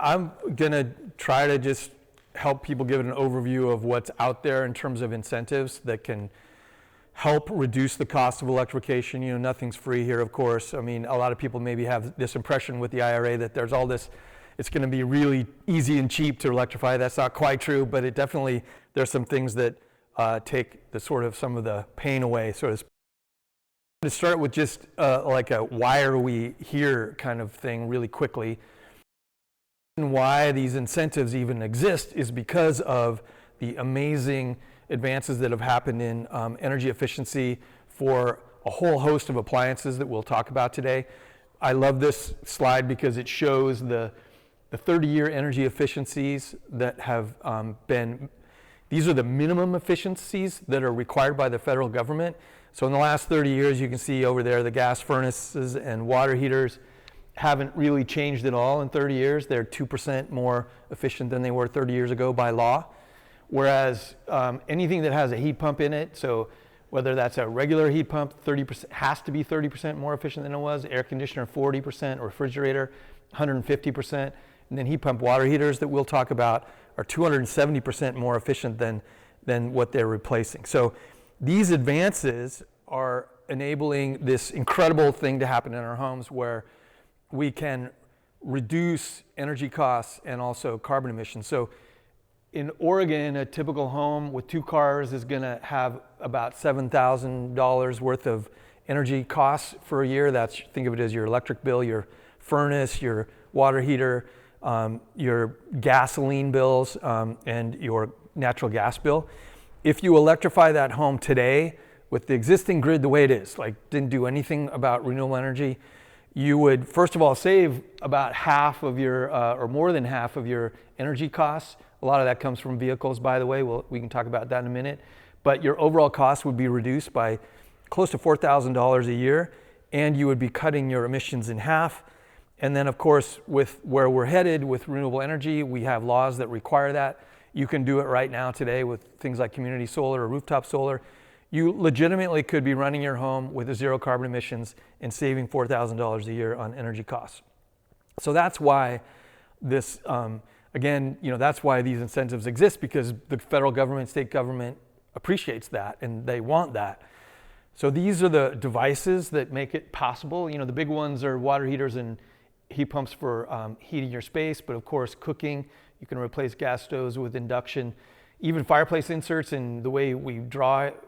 I'm gonna try to just help people give an overview of what's out there in terms of incentives that can help reduce the cost of electrification. You know, nothing's free here, of course. I mean, a lot of people maybe have this impression with the IRA that there's all this, it's gonna be really easy and cheap to electrify. That's not quite true, but it definitely, there's some things that take the sort of some of the pain away, so to speak. To start with just like a why are we here kind of thing really quickly. And why these incentives even exist is because of the amazing advances that have happened in energy efficiency for a whole host of appliances that we'll talk about today. I love this slide because it shows the 30-year energy efficiencies that have been, these are the minimum efficiencies that are required by the federal government. So in the last 30 years, you can see over there the gas furnaces and water heaters haven't really changed at all in 30 years. They're 2% more efficient than they were 30 years ago by law. Whereas anything that has a heat pump in it, so whether that's a regular heat pump, 30% has to be 30% more efficient than it was, air conditioner 40%, refrigerator 150%, and then heat pump water heaters that we'll talk about are 270% more efficient than what they're replacing. So these advances are enabling this incredible thing to happen in our homes where we can reduce energy costs and also carbon emissions. So in Oregon, a typical home with 2 cars is gonna have about $7,000 worth of energy costs for a year. That's, think of it as your electric bill, your furnace, your water heater, your gasoline bills, and your natural gas bill. If you electrify that home today with the existing grid the way it is, like didn't do anything about renewable energy, you would, first of all, save about half of your, or more than half of your energy costs. A lot of that comes from vehicles, by the way. We can talk about that in a minute. But your overall cost would be reduced by close to $4,000 a year, and you would be cutting your emissions in half. And then, of course, with where we're headed with renewable energy, we have laws that require that. You can do it right now today with things like community solar or rooftop solar. You legitimately could be running your home with a zero carbon emissions and saving $4,000 a year on energy costs. So that's why this, again, you know, that's why these incentives exist, because the federal government, state government appreciates that and they want that. So these are the devices that make it possible. You know, the big ones are water heaters and heat pumps for heating your space, but of course cooking. You can replace gas stoves with induction. Even fireplace inserts and the way we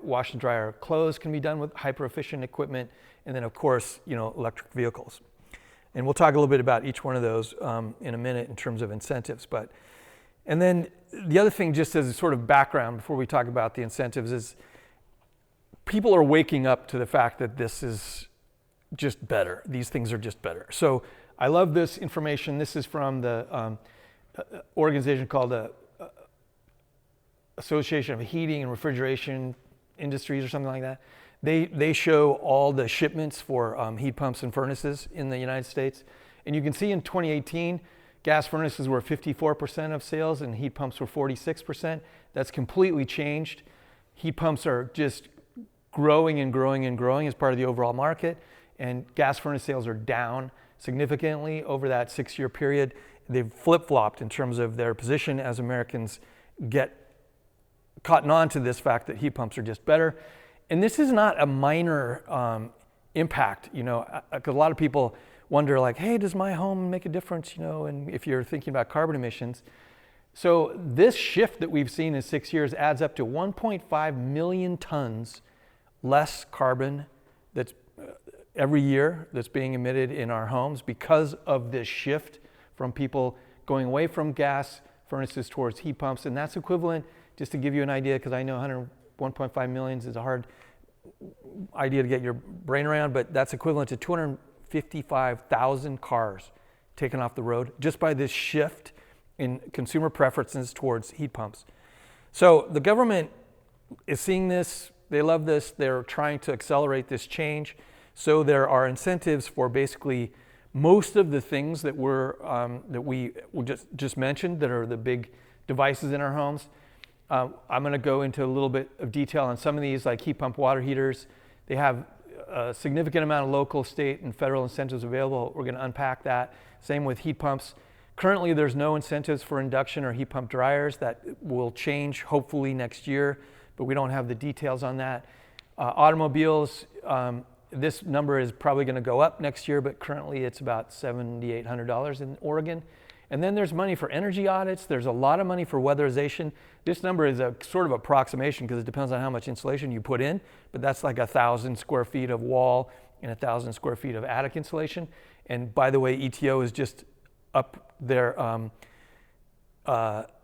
wash and dry our clothes can be done with hyper-efficient equipment. And then, of course, you know, electric vehicles. And we'll talk a little bit about each one of those in a minute in terms of incentives. And then the other thing, just as a sort of background before we talk about the incentives, is people are waking up to the fact that this is just better. These things are just better. So I love this information. This is from the organization called the Association of Heating and Refrigeration Industries or something like that. They show all the shipments for heat pumps and furnaces in the United States. And you can see in 2018, gas furnaces were 54% of sales and heat pumps were 46%. That's completely changed. Heat pumps are just growing and growing and growing as part of the overall market. And gas furnace sales are down significantly over that 6-year period. They've flip-flopped in terms of their position as Americans get cotton on to this fact that heat pumps are just better. And this is not a minor impact, you know, because a lot of people wonder like, hey, does my home make a difference, you know, and if you're thinking about carbon emissions. So this shift that we've seen in 6 years adds up to 1.5 million tons less carbon that's every year that's being emitted in our homes because of this shift from people going away from gas furnaces towards heat pumps. And that's equivalent, just to give you an idea, because I know 1.5 million is a hard idea to get your brain around, but that's equivalent to 255,000 cars taken off the road just by this shift in consumer preferences towards heat pumps. So the government is seeing this, they love this, they're trying to accelerate this change. So there are incentives for basically most of the things that we just mentioned that are the big devices in our homes. I'm going to go into a little bit of detail on some of these, like heat pump water heaters. They have a significant amount of local, state, and federal incentives available. We're going to unpack that. Same with heat pumps. Currently, there's no incentives for induction or heat pump dryers. That will change hopefully next year, but we don't have the details on that. Automobiles, this number is probably going to go up next year, but currently it's about $7,800 in Oregon. And then there's money for energy audits. There's a lot of money for weatherization. This number is a sort of approximation because it depends on how much insulation you put in, but that's like 1,000 square feet of wall and 1,000 square feet of attic insulation. And by the way, ETO is just up their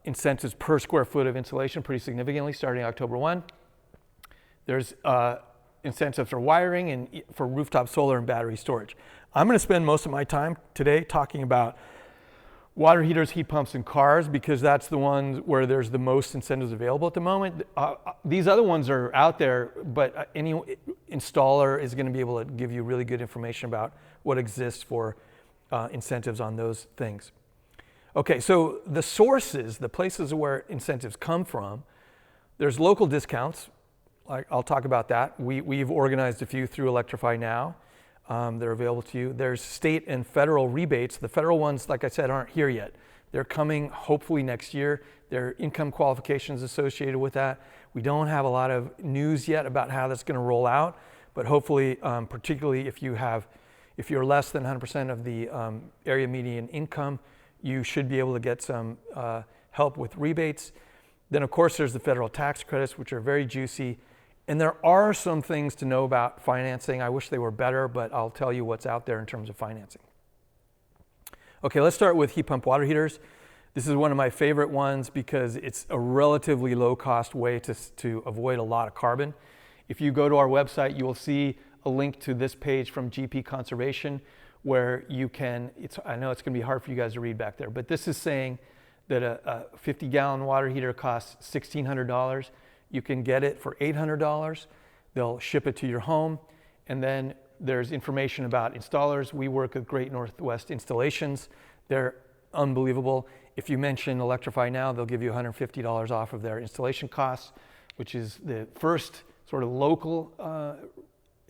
incentives per square foot of insulation pretty significantly starting October 1. There's incentives for wiring and for rooftop solar and battery storage. I'm going to spend most of my time today talking about water heaters, heat pumps, and cars because that's the ones where there's the most incentives available at the moment. These other ones are out there, but any installer is going to be able to give you really good information about what exists for incentives on those things. Okay, so the sources, the places where incentives come from, there's local discounts. I'll talk about that. We've organized a few through Electrify now. They're available to you. There's state and federal rebates. The federal ones, like I said, aren't here yet. They're coming hopefully next year. There are income qualifications associated with that. We don't have a lot of news yet about how that's going to roll out, but hopefully, particularly if you're less than 100% of the area median income, you should be able to get some help with rebates. Then, of course, there's the federal tax credits, which are very juicy. And there are some things to know about financing. I wish they were better, but I'll tell you what's out there in terms of financing. Okay, let's start with heat pump water heaters. This is one of my favorite ones because it's a relatively low-cost way to avoid a lot of carbon. If you go to our website, you will see a link to this page from GP Conservation where you can, I know it's going to be hard for you guys to read back there, but this is saying that a 50-gallon water heater costs $1,600. You can get it for $800. They'll ship it to your home. And then there's information about installers. We work with Great Northwest Installations. They're unbelievable. If you mention Electrify now, they'll give you $150 off of their installation costs, which is the first sort of local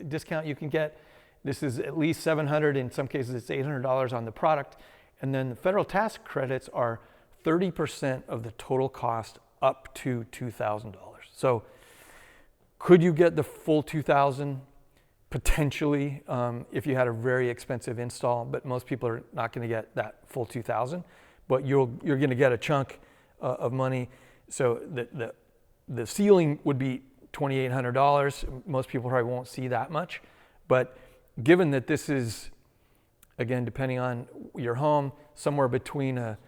discount you can get. This is at least $700. In some cases, it's $800 on the product. And then the federal tax credits are 30% of the total cost up to $2,000. So could you get the full $2,000 potentially if you had a very expensive install, but most people are not going to get that full $2,000, but you're going to get a chunk of money. So the ceiling would be $2,800. Most people probably won't see that much, but given that this is, again, depending on your home, somewhere between a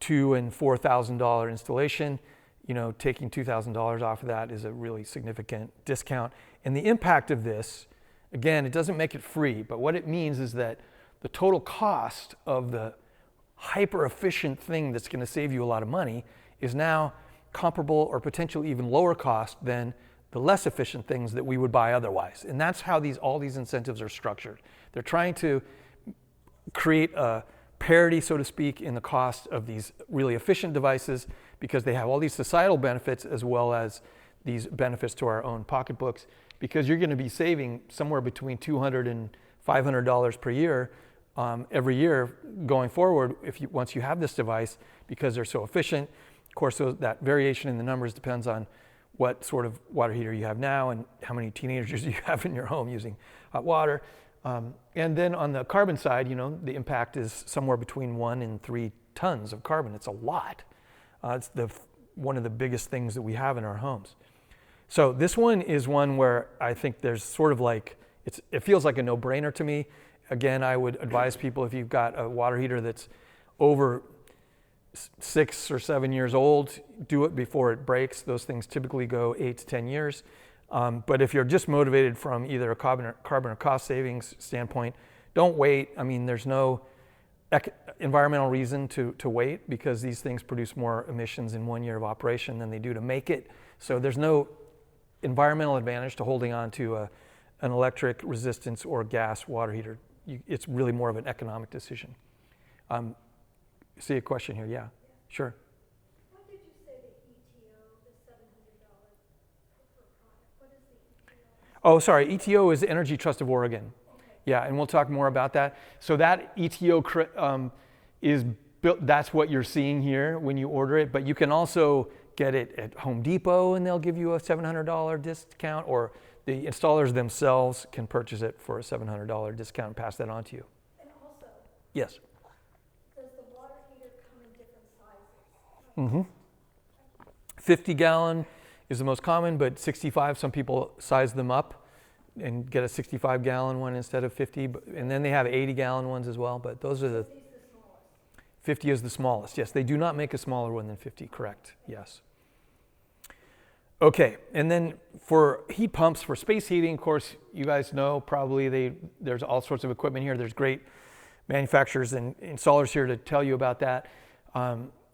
$2,000 and $4,000 installation, taking $2,000 off of that is a really significant discount. And the impact of this, again, it doesn't make it free, but what it means is that the total cost of the hyper efficient thing that's going to save you a lot of money is now comparable or potentially even lower cost than the less efficient things that we would buy otherwise. And that's how all these incentives are structured. They're trying to create a parity, so to speak, in the cost of these really efficient devices because they have all these societal benefits as well as these benefits to our own pocketbooks, because you're going to be saving somewhere between $200 and $500 per year every year going forward once you have this device because they're so efficient. Of course, that variation in the numbers depends on what sort of water heater you have now and how many teenagers you have in your home using hot water. And then on the carbon side, the impact is somewhere between 1 and 3 tons of carbon. It's a lot. It's one of the biggest things that we have in our homes. So this one is one where I think there's sort of like, it feels like a no-brainer to me. Again, I would advise people if you've got a water heater that's over 6 or 7 years old, do it before it breaks. Those things typically go 8 to 10 years. But if you're just motivated from either a carbon or cost savings standpoint, don't wait. I mean, there's no environmental reason to wait because these things produce more emissions in 1 year of operation than they do to make it. So there's no environmental advantage to holding on to an electric resistance or gas water heater. It's really more of an economic decision. See a question here? Yeah, sure. What did you say the ETO, the $700 per product? What is the ETO? Oh, sorry. ETO is Energy Trust of Oregon. Okay. Yeah, and we'll talk more about that. So that ETO is that's what you're seeing here when you order it, but you can also get it at Home Depot and they'll give you a $700 discount, or the installers themselves can purchase it for a $700 discount and pass that on to you. And also, Yes. does the water heater come in different sizes? Mm-hmm. 50 gallon is the most common, but 65, some people size them up and get a 65 gallon one instead of 50, and then they have 80 gallon ones as well, but those are the, 50 is the smallest. Yes, they do not make a smaller one than 50, correct, yes. Okay, and then for heat pumps, for space heating, of course, you guys know probably there's all sorts of equipment here. There's great manufacturers and installers here to tell you about that.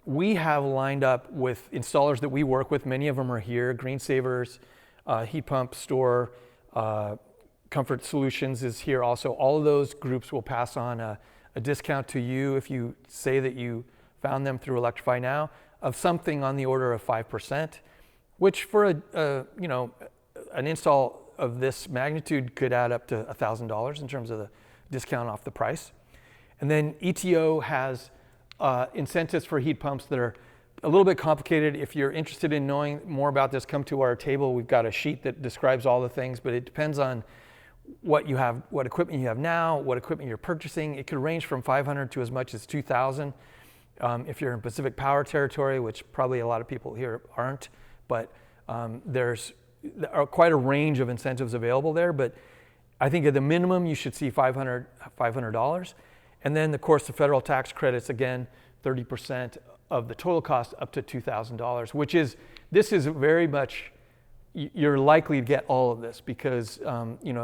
We have lined up with installers that we work with. Many of them are here. Greensavers, Heat Pump Store, Comfort Solutions is here also. All of those groups will pass on a discount to you if you say that you found them through Electrify Now of something on the order of 5%, which for an install of this magnitude could add up to $1,000 in terms of the discount off the price. And then ETO has incentives for heat pumps that are a little bit complicated. If you're interested in knowing more about this, come to our table. We've got a sheet that describes all the things, but it depends on what you have, what equipment you have now, what equipment you're purchasing. It could range from 500 to as much as 2,000. If you're in Pacific Power territory, which probably a lot of people here aren't, but there are quite a range of incentives available there. But I think at the minimum you should see $500. And then, of course, the federal tax credits, again, 30% of the total cost up to $2,000, which is, this is very much, you're likely to get all of this because,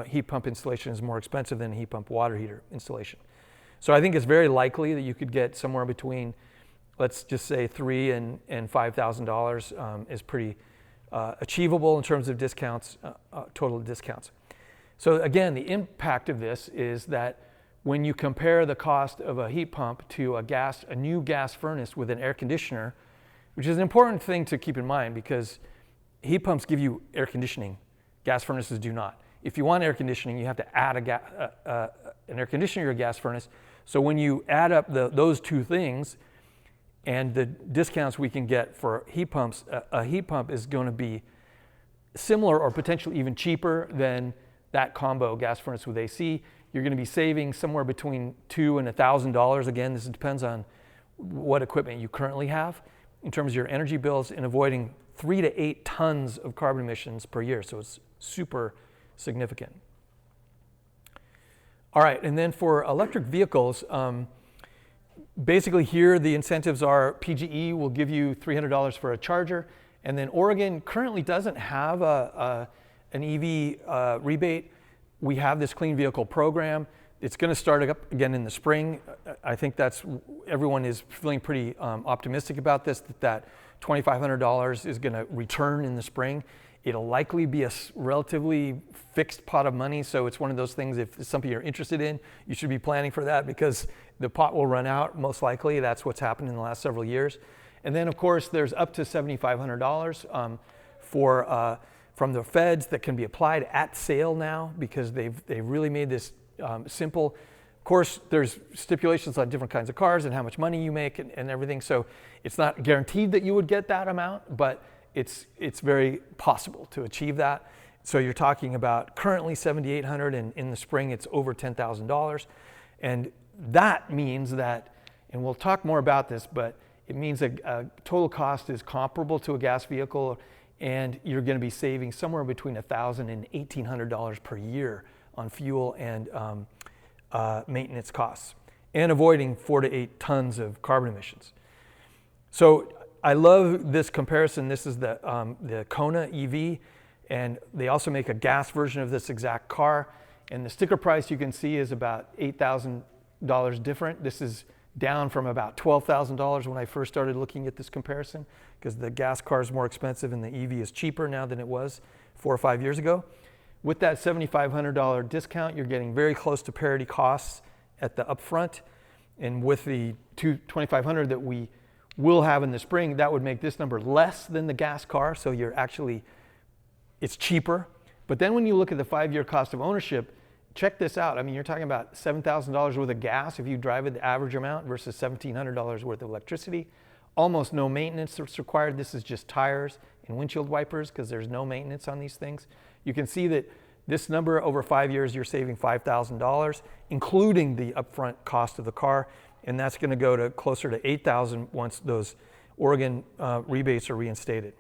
heat pump installation is more expensive than a heat pump water heater installation. So I think it's very likely that you could get somewhere between, let's just say $3,000 and $5,000 is pretty achievable in terms of discounts, total discounts. So again, the impact of this is that when you compare the cost of a heat pump to a new gas furnace with an air conditioner, which is an important thing to keep in mind because heat pumps give you air conditioning, gas furnaces do not. If you want air conditioning, you have to add an air conditioner or a gas furnace. So when you add up those two things and the discounts we can get for heat pumps, a heat pump is going to be similar or potentially even cheaper than that combo gas furnace with AC. You're going to be saving somewhere between $2,000 and $1,000. Again, this depends on what equipment you currently have in terms of your energy bills, and avoiding 3 to 8 tons of carbon emissions per year. So it's super significant. All right, and then for electric vehicles, basically here the incentives are PGE will give you $300 for a charger, and then Oregon currently doesn't have an EV rebate. We have this clean vehicle program. It's going to start up again in the spring. I think everyone is feeling pretty optimistic about this, that $2,500 is going to return in the spring. It'll likely be a relatively fixed pot of money, so it's one of those things, if it's something you're interested in, you should be planning for that because the pot will run out, most likely. That's what's happened in the last several years. And then, of course, there's up to $7,500 from the feds that can be applied at sale now because they've really made this simple. Of course, there's stipulations on different kinds of cars and how much money you make and everything, so it's not guaranteed that you would get that amount, but it's very possible to achieve that. So you're talking about currently $7,800, and in the spring it's over $10,000. And that means that, and we'll talk more about this, but it means a total cost is comparable to a gas vehicle, and you're going to be saving somewhere between $1,000 and $1,800 per year on fuel and maintenance costs, and avoiding 4 to 8 tons of carbon emissions. So I love this comparison. This is the Kona EV, and they also make a gas version of this exact car. And the sticker price you can see is about $8,000 different. This is down from about $12,000 when I first started looking at this comparison, because the gas car is more expensive and the EV is cheaper now than it was 4 or 5 years ago. With that $7,500 discount, you're getting very close to parity costs at the upfront. And with the $2,500 that we will have in the spring, that would make this number less than the gas car. So it's cheaper. But then when you look at the 5-year cost of ownership, check this out. I mean, you're talking about $7,000 worth of gas if you drive it the average amount versus $1,700 worth of electricity. Almost no maintenance that's required. This is just tires and windshield wipers because there's no maintenance on these things. You can see that this number over 5 years, you're saving $5,000, including the upfront cost of the car, and that's going to go to closer to $8,000 once those Oregon rebates are reinstated.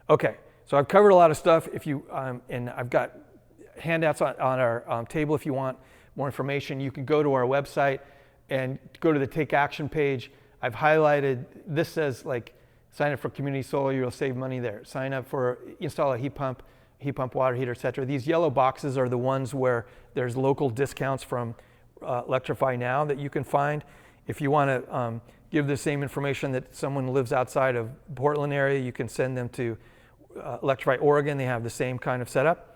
Okay, so I've covered a lot of stuff. If you and I've got handouts on our table if you want more information. You can go to our website and go to the Take Action page. I've highlighted, this says like, sign up for community solar, you'll save money there. Sign up for, install a heat pump, water heater, etc. These yellow boxes are the ones where there's local discounts from Electrify Now that you can find. If you want to give the same information that someone who lives outside of Portland area, you can send them to Electrify Oregon. They have the same kind of setup.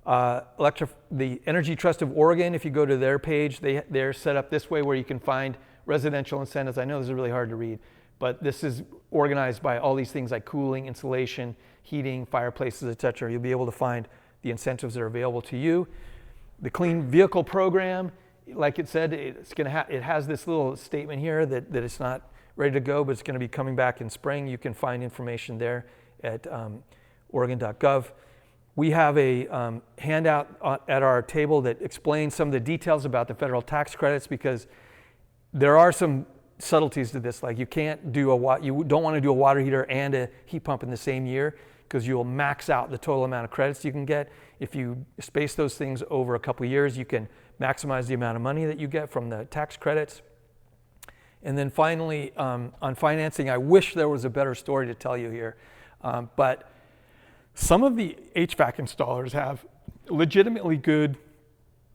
The Energy Trust of Oregon, if you go to their page, they're set up this way where you can find residential incentives. I know this is really hard to read, but this is organized by all these things like cooling, insulation, heating, fireplaces, etc. You'll be able to find the incentives that are available to you. The Clean Vehicle Program, like it said, it has this little statement here that it's not ready to go, but it's going to be coming back in spring. You can find information there at oregon.gov. We have a handout at our table that explains some of the details about the federal tax credits because there are some subtleties to this. Like you can't do you don't want to do a water heater and a heat pump in the same year because you'll max out the total amount of credits you can get. If you space those things over a couple of years, you can maximize the amount of money that you get from the tax credits. And then finally, on financing, I wish there was a better story to tell you here, but some of the HVAC installers have legitimately good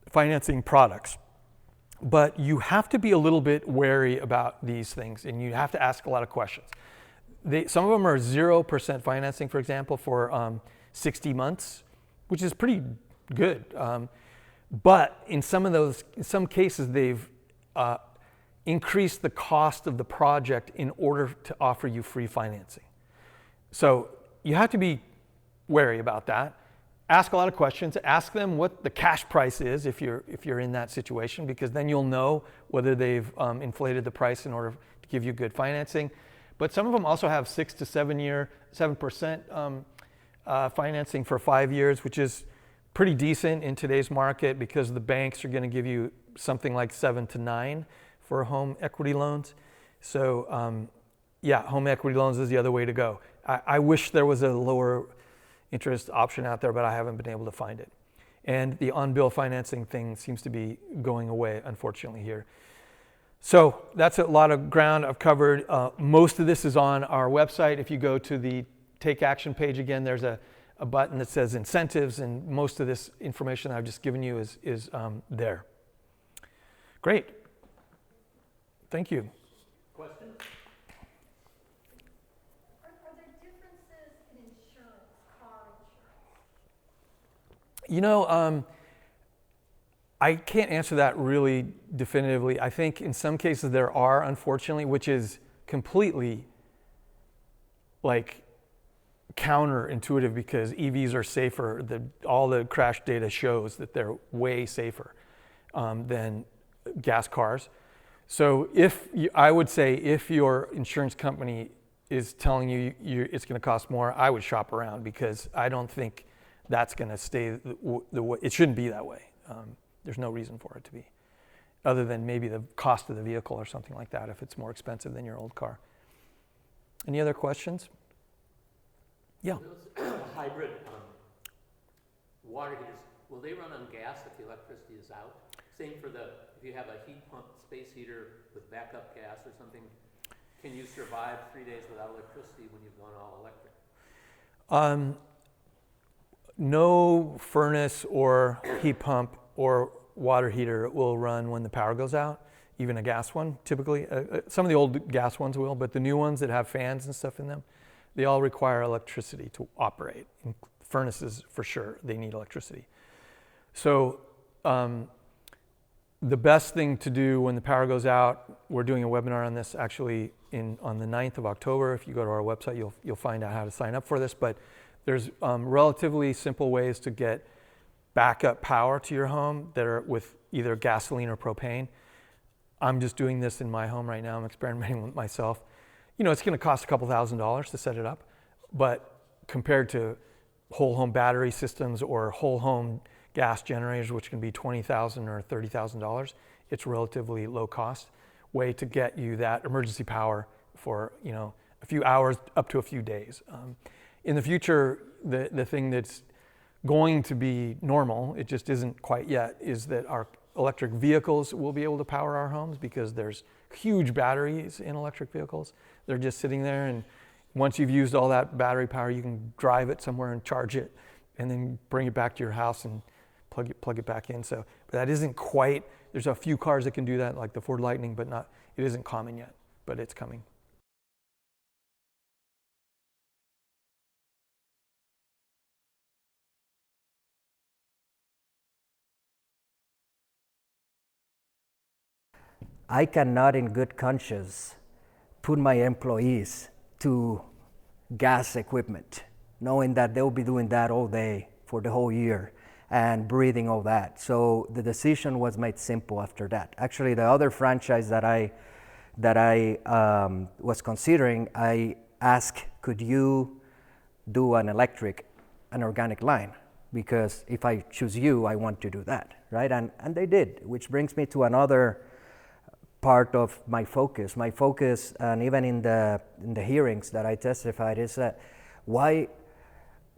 financing products, but you have to be a little bit wary about these things and you have to ask a lot of questions. Some of them are 0% financing, for example, for 60 months, which is pretty good. But in some cases, they've increased the cost of the project in order to offer you free financing. So you have to be wary about that. Ask a lot of questions. Ask them what the cash price is if you're in that situation, because then you'll know whether they've inflated the price in order to give you good financing. But some of them also have 6 to 7% financing for 5 years, which is pretty decent in today's market because the banks are going to give you something like 7 to 9 for home equity loans. So yeah, home equity loans is the other way to go. I wish there was a lower interest option out there, but I haven't been able to find it. And the on-bill financing thing seems to be going away, unfortunately, here. So that's a lot of ground I've covered. Most of this is on our website. If you go to the Take Action page again, there's a button that says incentives, and most of this information I've just given you is there. Great. Thank you. Questions? Are there differences in insurance, car insurance? You know, I can't answer that really definitively. I think in some cases there are, unfortunately, which is completely like counterintuitive because EVs are safer. All the crash data shows that they're way safer than gas cars. So I would say if your insurance company is telling you it's going to cost more, I would shop around because I don't think that's going to stay the way. It shouldn't be that way. There's no reason for it to be, other than maybe the cost of the vehicle or something like that if it's more expensive than your old car. Any other questions? Yeah. Those hybrid water heaters, will they run on gas if the electricity is out? Same for if you have a heat pump space heater with backup gas or something, can you survive 3 days without electricity when you've gone all electric? No furnace or heat pump or water heater will run when the power goes out, even a gas one typically. Some of the old gas ones will, but the new ones that have fans and stuff in them, they all require electricity to operate. And furnaces, for sure, they need electricity. So the best thing to do when the power goes out, we're doing a webinar on this actually on the 9th of October. If you go to our website, you'll find out how to sign up for this. But there's relatively simple ways to get backup power to your home that are with either gasoline or propane. I'm just doing this in my home right now. I'm experimenting with myself. You know, it's going to cost a couple $1,000s to set it up, but compared to whole home battery systems or whole home gas generators, which can be $20,000 or $30,000, it's relatively low cost way to get you that emergency power for, you know, a few hours up to a few days. In the future, the thing that's going to be normal, it just isn't quite yet, is that our electric vehicles will be able to power our homes because there's huge batteries in electric vehicles. They're just sitting there, and once you've used all that battery power, you can drive it somewhere and charge it and then bring it back to your house and plug it back in. So, but that isn't quite, there's a few cars that can do that, like the Ford Lightning, but it isn't common yet, but it's coming. I cannot in good conscience put my employees to gas equipment, knowing that they'll be doing that all day for the whole year and breathing all that. So the decision was made simple after that. Actually, the other franchise that I was considering, I asked, could you do an organic line? Because if I choose you, I want to do that, right? And they did, which brings me to another part of my focus. My focus, and even in the hearings that I testified, is that why,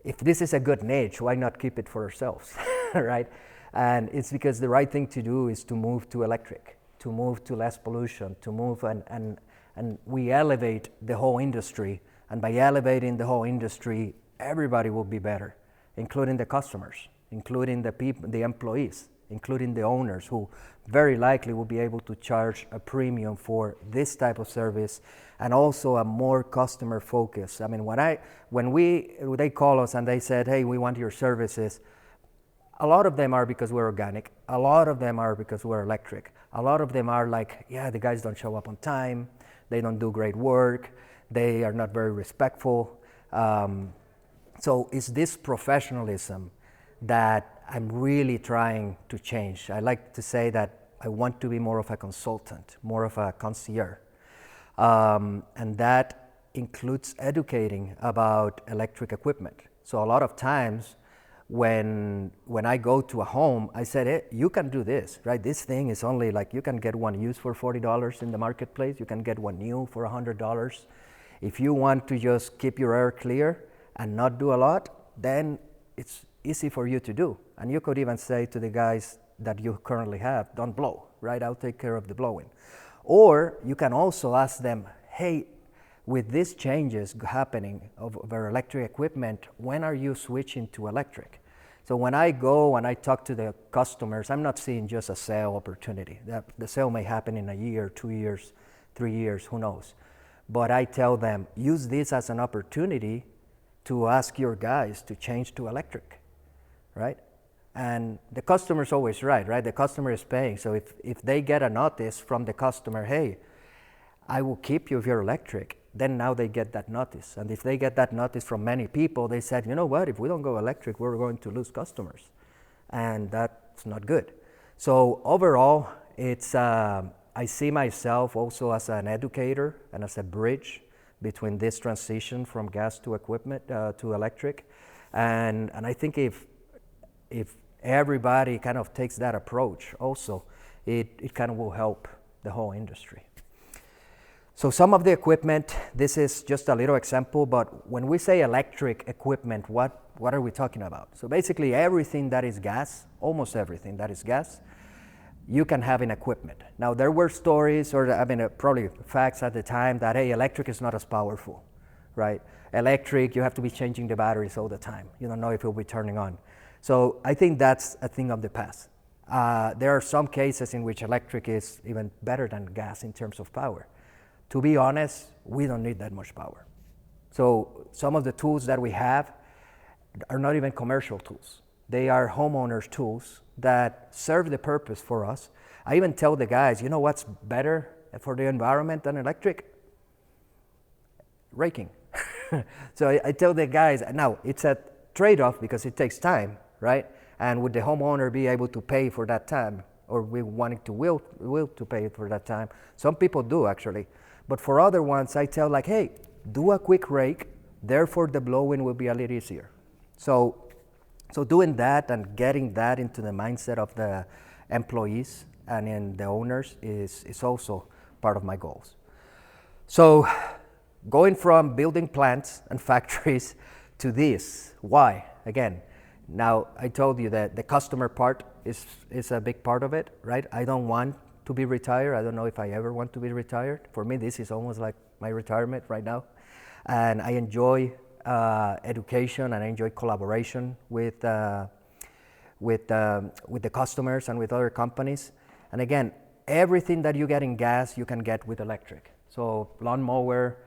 if this is a good niche, why not keep it for ourselves, right? And it's because the right thing to do is to move to electric, to move to less pollution, to move and we elevate the whole industry. And by elevating the whole industry, everybody will be better, including the customers, including the people, the employees, including the owners, who very likely will be able to charge a premium for this type of service, and also a more customer focus. I mean, when they call us and they said, hey, we want your services, a lot of them are because we're organic, a lot of them are because we're electric, a lot of them are like, yeah, the guys don't show up on time, they don't do great work, they are not very respectful. So it's this professionalism that I'm really trying to change. I like to say that I want to be more of a consultant, more of a concierge. And that includes educating about electric equipment. So a lot of times when I go to a home, I said, hey, you can do this, right? This thing is only like, you can get one used for $40 in the marketplace. You can get one new for $100. If you want to just keep your air clear and not do a lot, then it's easy for you to do. And you could even say to the guys that you currently have, don't blow, right? I'll take care of the blowing. Or you can also ask them, hey, with these changes happening of our electric equipment, when are you switching to electric? So when I go and I talk to the customers, I'm not seeing just a sale opportunity. The sale may happen in a year, 2 years, 3 years, who knows? But I tell them, use this as an opportunity to ask your guys to change to electric, right? And the customer's always right? The customer is paying. So if they get a notice from the customer, hey, I will keep you if you're electric, then now they get that notice. And if they get that notice from many people, they said, you know what, if we don't go electric, we're going to lose customers. And that's not good. So overall, it's I see myself also as an educator and as a bridge between this transition from gas to equipment to electric. And I think if everybody kind of takes that approach also, it kind of will help the whole industry. So some of the equipment, this is just a little example, but when we say electric equipment, what are we talking about? So basically everything that is gas, almost everything that is gas, you can have in equipment. Now there were stories, or probably facts at the time that, hey, electric is not as powerful, right? Electric, you have to be changing the batteries all the time. You don't know if it'll be turning on. So I think that's a thing of the past. There are some cases in which electric is even better than gas in terms of power. To be honest, we don't need that much power. So some of the tools that we have are not even commercial tools. They are homeowners' tools that serve the purpose for us. I even tell the guys, you know what's better for the environment than electric? Raking. So I tell the guys, now it's a trade-off because it takes time, right? And would the homeowner be able to pay for that time? Or we wanting to will to pay for that time? Some people do actually. But for other ones, I tell like, hey, do a quick rake, therefore the blowing will be a little easier. So doing that and getting that into the mindset of the employees and in the owners is also part of my goals. So going from building plants and factories to this, why? Again, now I told you that the customer part is a big part of it, right? I don't want to be retired. I don't know if I ever want to be retired. For me, this is almost like my retirement right now. And I enjoy education and I enjoy collaboration with the customers and with other companies. And again, everything that you get in gas, you can get with electric. So lawnmower,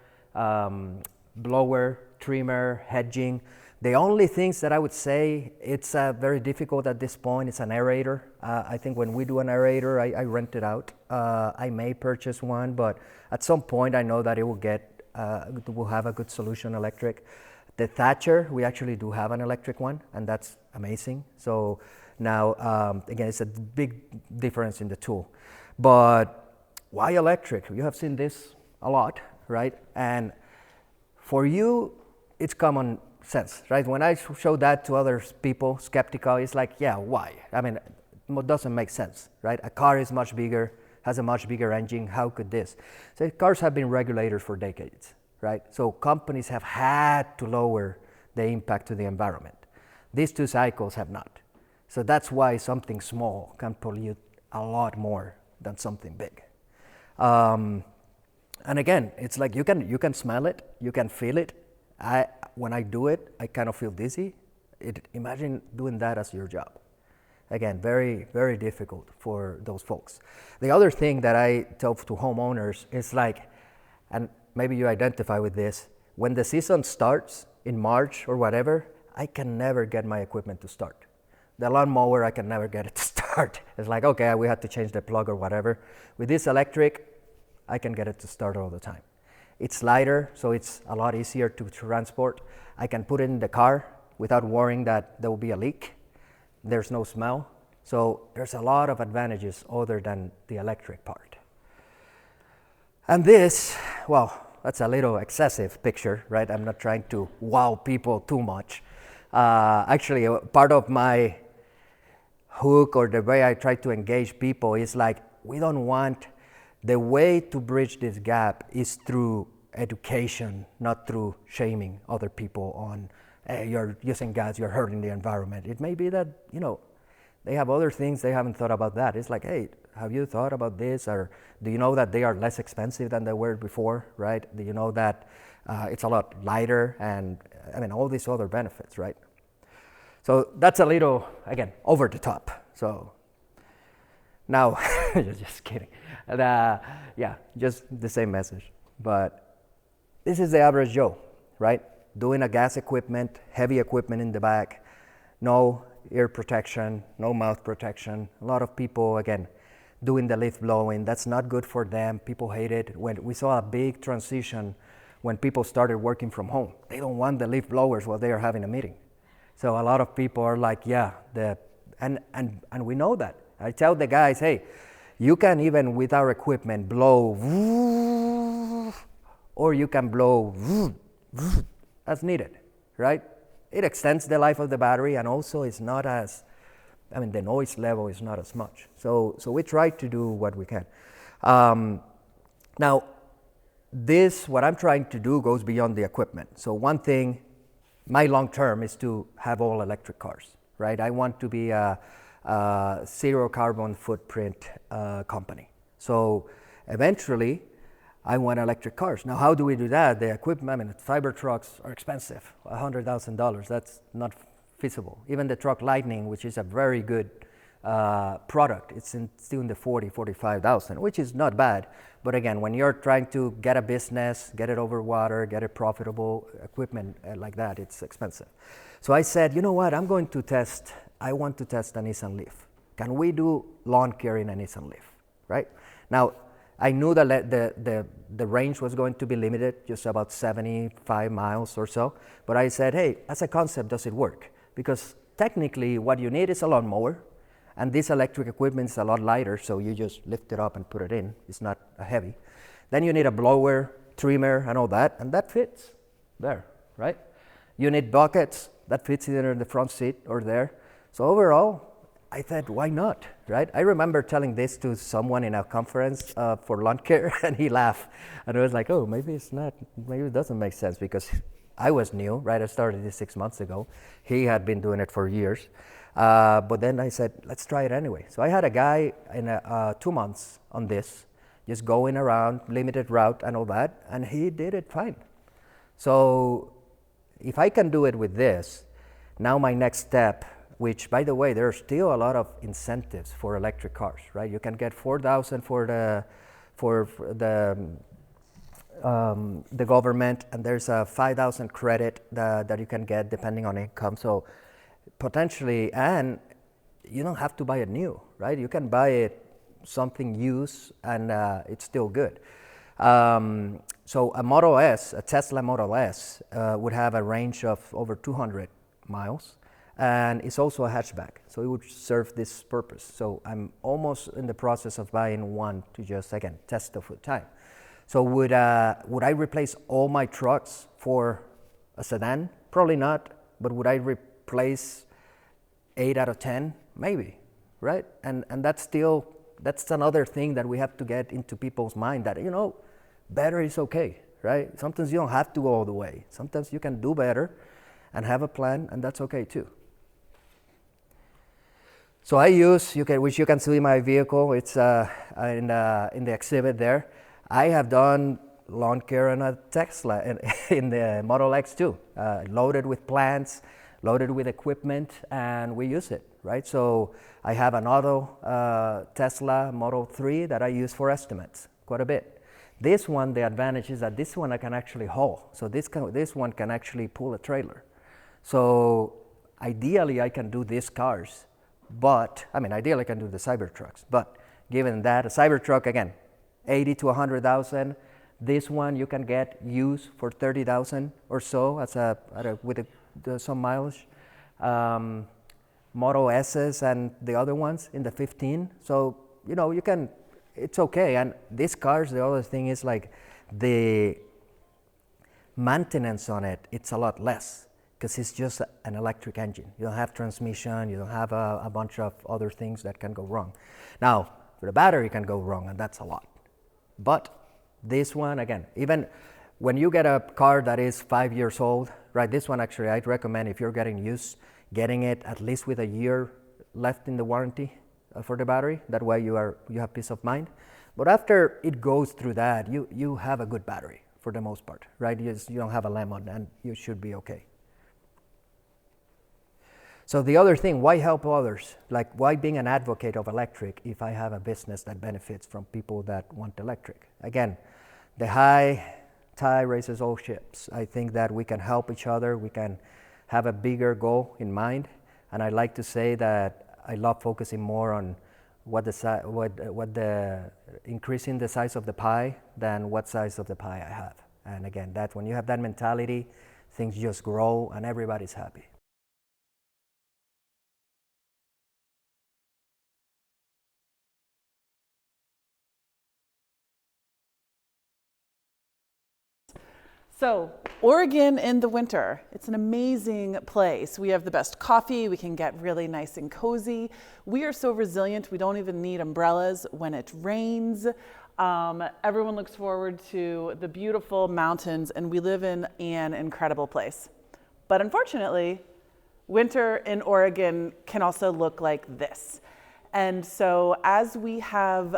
blower, trimmer, hedging. The only things that I would say it's very difficult at this point is an aerator. I think when we do an aerator, I rent it out. I may purchase one, but at some point I know that it will have a good solution electric. The Thatcher, we actually do have an electric one, and that's amazing. So now, again, it's a big difference in the tool. But why electric? You have seen this a lot, right? And for you, it's common sense, right? When I show that to other people, skeptical, it's like, yeah, why? I mean, it doesn't make sense, right? A car is much bigger, has a much bigger engine. How could this? So cars have been regulated for decades, right? So companies have had to lower the impact to the environment. These two cycles have not. So that's why something small can pollute a lot more than something big. And again, it's like you can smell it, you can feel it. When I do it, I kind of feel dizzy. Imagine doing that as your job. Again, very, very difficult for those folks. The other thing that I tell to homeowners is like, and maybe you identify with this, when the season starts in March or whatever, I can never get my equipment to start. The lawnmower, I can never get it to start. It's like, okay, we have to change the plug or whatever. With this electric, I can get it to start all the time. It's lighter, so it's a lot easier to transport. I can put it in the car without worrying that there will be a leak. There's no smell. So there's a lot of advantages other than the electric part. And this, well, that's a little excessive picture, right? I'm not trying to wow people too much. Actually, part of my hook or the way I try to engage people is like, we don't want, the way to bridge this gap is through education, not through shaming other people on, hey, you're using gas, you're hurting the environment. It may be that, they have other things, they haven't thought about that. It's like, hey, have you thought about this? Or do you know that they are less expensive than they were before, right? Do you know that it's a lot lighter and, all these other benefits, right? So that's a little, again, over the top. So now, just kidding. Yeah, just the same message. But this is the average Joe, right? Doing a gas equipment, heavy equipment in the back, no ear protection, no mouth protection. A lot of people, again, doing the leaf blowing. That's not good for them. People hate it. When we saw a big transition when people started working from home. They don't want the leaf blowers while they are having a meeting. So a lot of people are like, yeah, and we know that. I tell the guys, hey, you can even with our equipment blow, or you can blow as needed, right? It extends the life of the battery, and also it's not as, the noise level is not as much. So we try to do what we can. Now, what I'm trying to do goes beyond the equipment. So one thing, my long term is to have all electric cars, right? I want to be a zero carbon footprint company. So eventually, I want electric cars. Now, how do we do that? The equipment, fiber trucks are expensive, $100,000. That's not feasible. Even the truck Lightning, which is a very good product, it's still in the 40, 45,000, which is not bad. But again, when you're trying to get a business, get it over water, get it profitable, equipment like that, it's expensive. So I said, you know what, I want to test a Nissan Leaf. Can we do lawn care in a Nissan Leaf, right? Now, I knew that the range was going to be limited, just about 75 miles or so. But I said, hey, as a concept, does it work? Because technically what you need is a lawnmower, and this electric equipment is a lot lighter, so you just lift it up and put it in. It's not heavy. Then you need a blower, trimmer, and all that, and that fits there, right? You need buckets, that fits either in the front seat or there. So overall, I thought, why not, right? I remember telling this to someone in a conference for lawn care, and he laughed. And I was like, oh, maybe it's not, maybe it doesn't make sense, because I was new, right? I started this 6 months ago. He had been doing it for years. But then I said, let's try it anyway. So I had a guy in 2 months on this, just going around, limited route and all that, and he did it fine. So if I can do it with this, now my next step, which, by the way, there are still a lot of incentives for electric cars, right? You can get $4,000 for the government, and there's a $5,000 credit that you can get depending on income. So potentially, and you don't have to buy it new, right? You can buy it something used, and it's still good. So a Model S, a Tesla Model S, would have a range of over 200 miles, and it's also a hatchback, so it would serve this purpose. So I'm almost in the process of buying one to just, again, test the full time. So would I replace all my trucks for a sedan? Probably not, but would I replace 8 out of 10? Maybe, right? And that's another thing that we have to get into people's mind, that, better is okay, right? Sometimes you don't have to go all the way. Sometimes you can do better and have a plan, and that's okay too. So I use, which you can see in my vehicle, it's in the exhibit there. I have done lawn care on a Tesla in the Model X too, loaded with plants, loaded with equipment, and we use it, right? So I have another Tesla Model 3 that I use for estimates quite a bit. This one, the advantage is that this one I can actually haul. So this one can actually pull a trailer. So ideally I can do these cars, but, ideally I can do the Cybertrucks, but given that, a Cybertruck, again, 80 to 100,000. This one you can get used for 30,000 or so with some mileage. Model S's and the other ones in the 15. So, you can, it's okay. And these cars, the other thing is like the maintenance on it, it's a lot less because it's just an electric engine. You don't have transmission, you don't have a bunch of other things that can go wrong. Now, for the battery can go wrong, and that's a lot. But this one, again, even when you get a car that is 5 years old, right, this one actually I'd recommend, if you're getting used, getting it at least with a year left in the warranty for the battery. That way you have peace of mind. But after it goes through that, you have a good battery for the most part, right? You don't have a lemon, and you should be okay. So the other thing, why help others? Like, why being an advocate of electric if I have a business that benefits from people that want electric? Again, the high tide raises all ships. I think that we can help each other. We can have a bigger goal in mind. And I like to say that I love focusing more on increasing the size of the pie than what size of the pie I have. And again, that when you have that mentality, things just grow and everybody's happy. So, Oregon in the winter, it's an amazing place. We have the best coffee, we can get really nice and cozy. We are so resilient, we don't even need umbrellas when it rains. Everyone looks forward to the beautiful mountains, and we live in an incredible place. But unfortunately, winter in Oregon can also look like this. And so as we have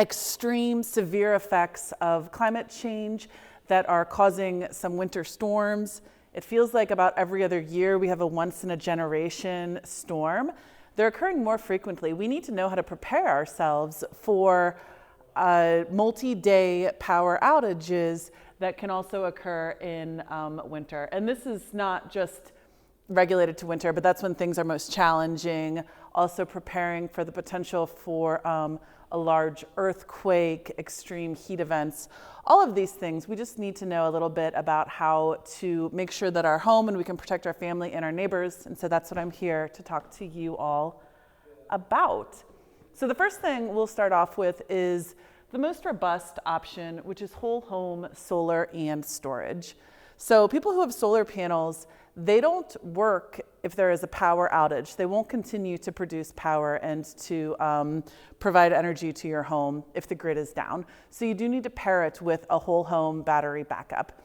extreme, severe effects of climate change that are causing some winter storms. It feels like about every other year we have a once-in-a-generation storm. They're occurring more frequently. We need to know how to prepare ourselves for multi-day power outages that can also occur in winter. And this is not just regulated to winter, but that's when things are most challenging. Also preparing for the potential for a large earthquake, extreme heat events, all of these things. We just need to know a little bit about how to make sure that our home and we can protect our family and our neighbors. And so that's what I'm here to talk to you all about. So the first thing we'll start off with is the most robust option, which is whole home solar and storage. So people who have solar panels, they don't work if there is a power outage. They won't continue to produce power and to provide energy to your home if the grid is down. So you do need to pair it with a whole home battery backup.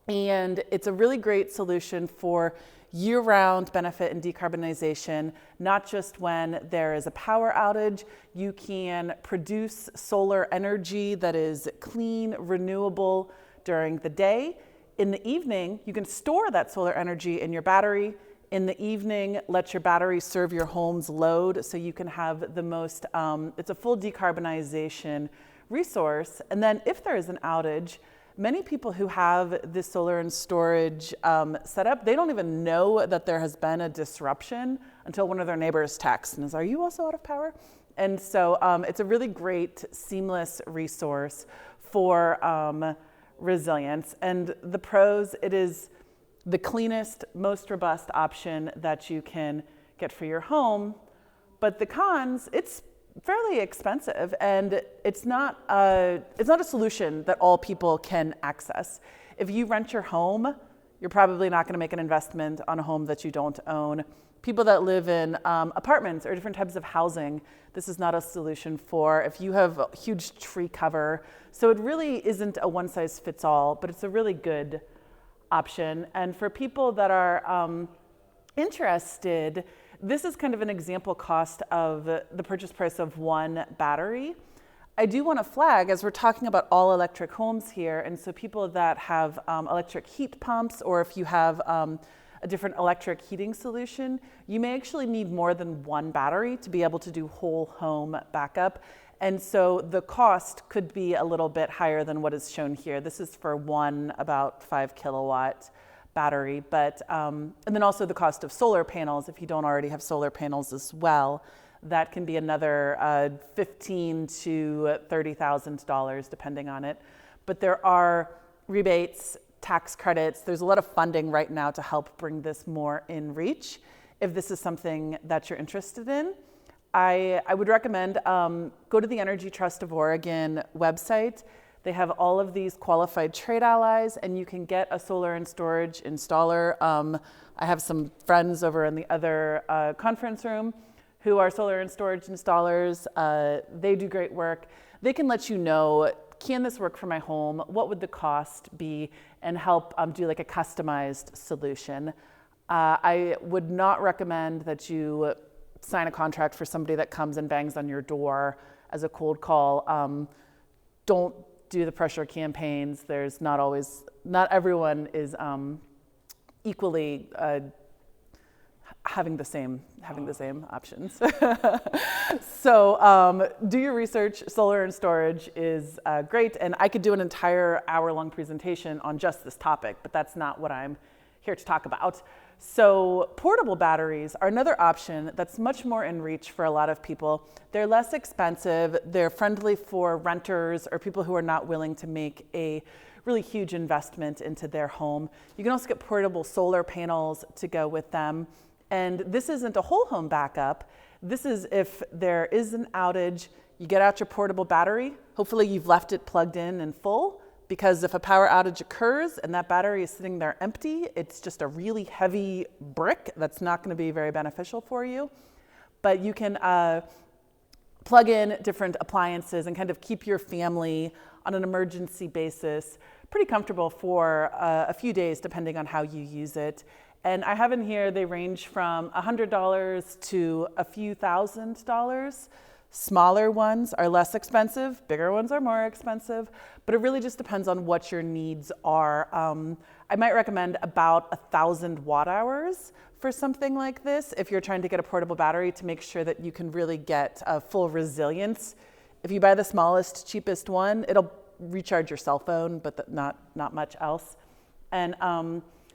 And it's a really great solution for year-round benefit and decarbonization, not just when there is a power outage. You can produce solar energy that is clean, renewable during the day. In the evening, you can store that solar energy in your battery. In the evening, let your battery serve your home's load so you can have the most, it's a full decarbonization resource. And then if there is an outage, many people who have this solar and storage set up, they don't even know that there has been a disruption until one of their neighbors texts and is, "Are you also out of power?" And so it's a really great, seamless resource for resilience. And the pros, it is the cleanest, most robust option that you can get for your home. But the cons, it's fairly expensive, and it's not a solution that all people can access. If you rent your home, you're probably not going to make an investment on a home that you don't own. People that live in apartments or different types of housing, this is not a solution for. If you have a huge tree cover, so it really isn't a one-size-fits-all, but it's a really good option. And for people that are interested, this is kind of an example cost of the purchase price of one battery. I do want to flag, as we're talking about all electric homes here, and so people that have electric heat pumps, or if you have a different electric heating solution, you may actually need more than one battery to be able to do whole home backup. And so the cost could be a little bit higher than what is shown here. This is for one about 5 kilowatt battery, but and then also the cost of solar panels. If you don't already have solar panels as well, that can be another $15,000 to $30,000 depending on it. But there are rebates, tax credits. There's a lot of funding right now to help bring this more in reach. If this is something that you're interested in, I would recommend go to the Energy Trust of Oregon website. They have all of these qualified trade allies, and you can get a solar and storage installer. I have some friends over in the other conference room who are solar and storage installers. They do great work. They can let you know, can this work for my home? What would the cost be? And help do like a customized solution. I would not recommend that you sign a contract for somebody that comes and bangs on your door as a cold call. Don't do the pressure campaigns. There's not everyone is equally having the same options. So do your research. Solar and storage is great, and I could do an entire hour-long presentation on just this topic, but that's not what I'm here to talk about. So portable batteries are another option that's much more in reach for a lot of people. They're less expensive, they're friendly for renters or people who are not willing to make a really huge investment into their home. You can also get portable solar panels to go with them. And this isn't a whole home backup. This is if there is an outage, you get out your portable battery. Hopefully you've left it plugged in and full, because if a power outage occurs and that battery is sitting there empty, it's just a really heavy brick that's not going to be very beneficial for you. But you can plug in different appliances and kind of keep your family on an emergency basis pretty comfortable for a few days, depending on how you use it. And I have in here, they range from $100 to a few $1,000s. Smaller ones are less expensive, bigger ones are more expensive, but it really just depends on what your needs are. I might recommend about 1,000 watt hours for something like this if you're trying to get a portable battery to make sure that you can really get full resilience. If you buy the smallest, cheapest one, it'll recharge your cell phone, but not much else. And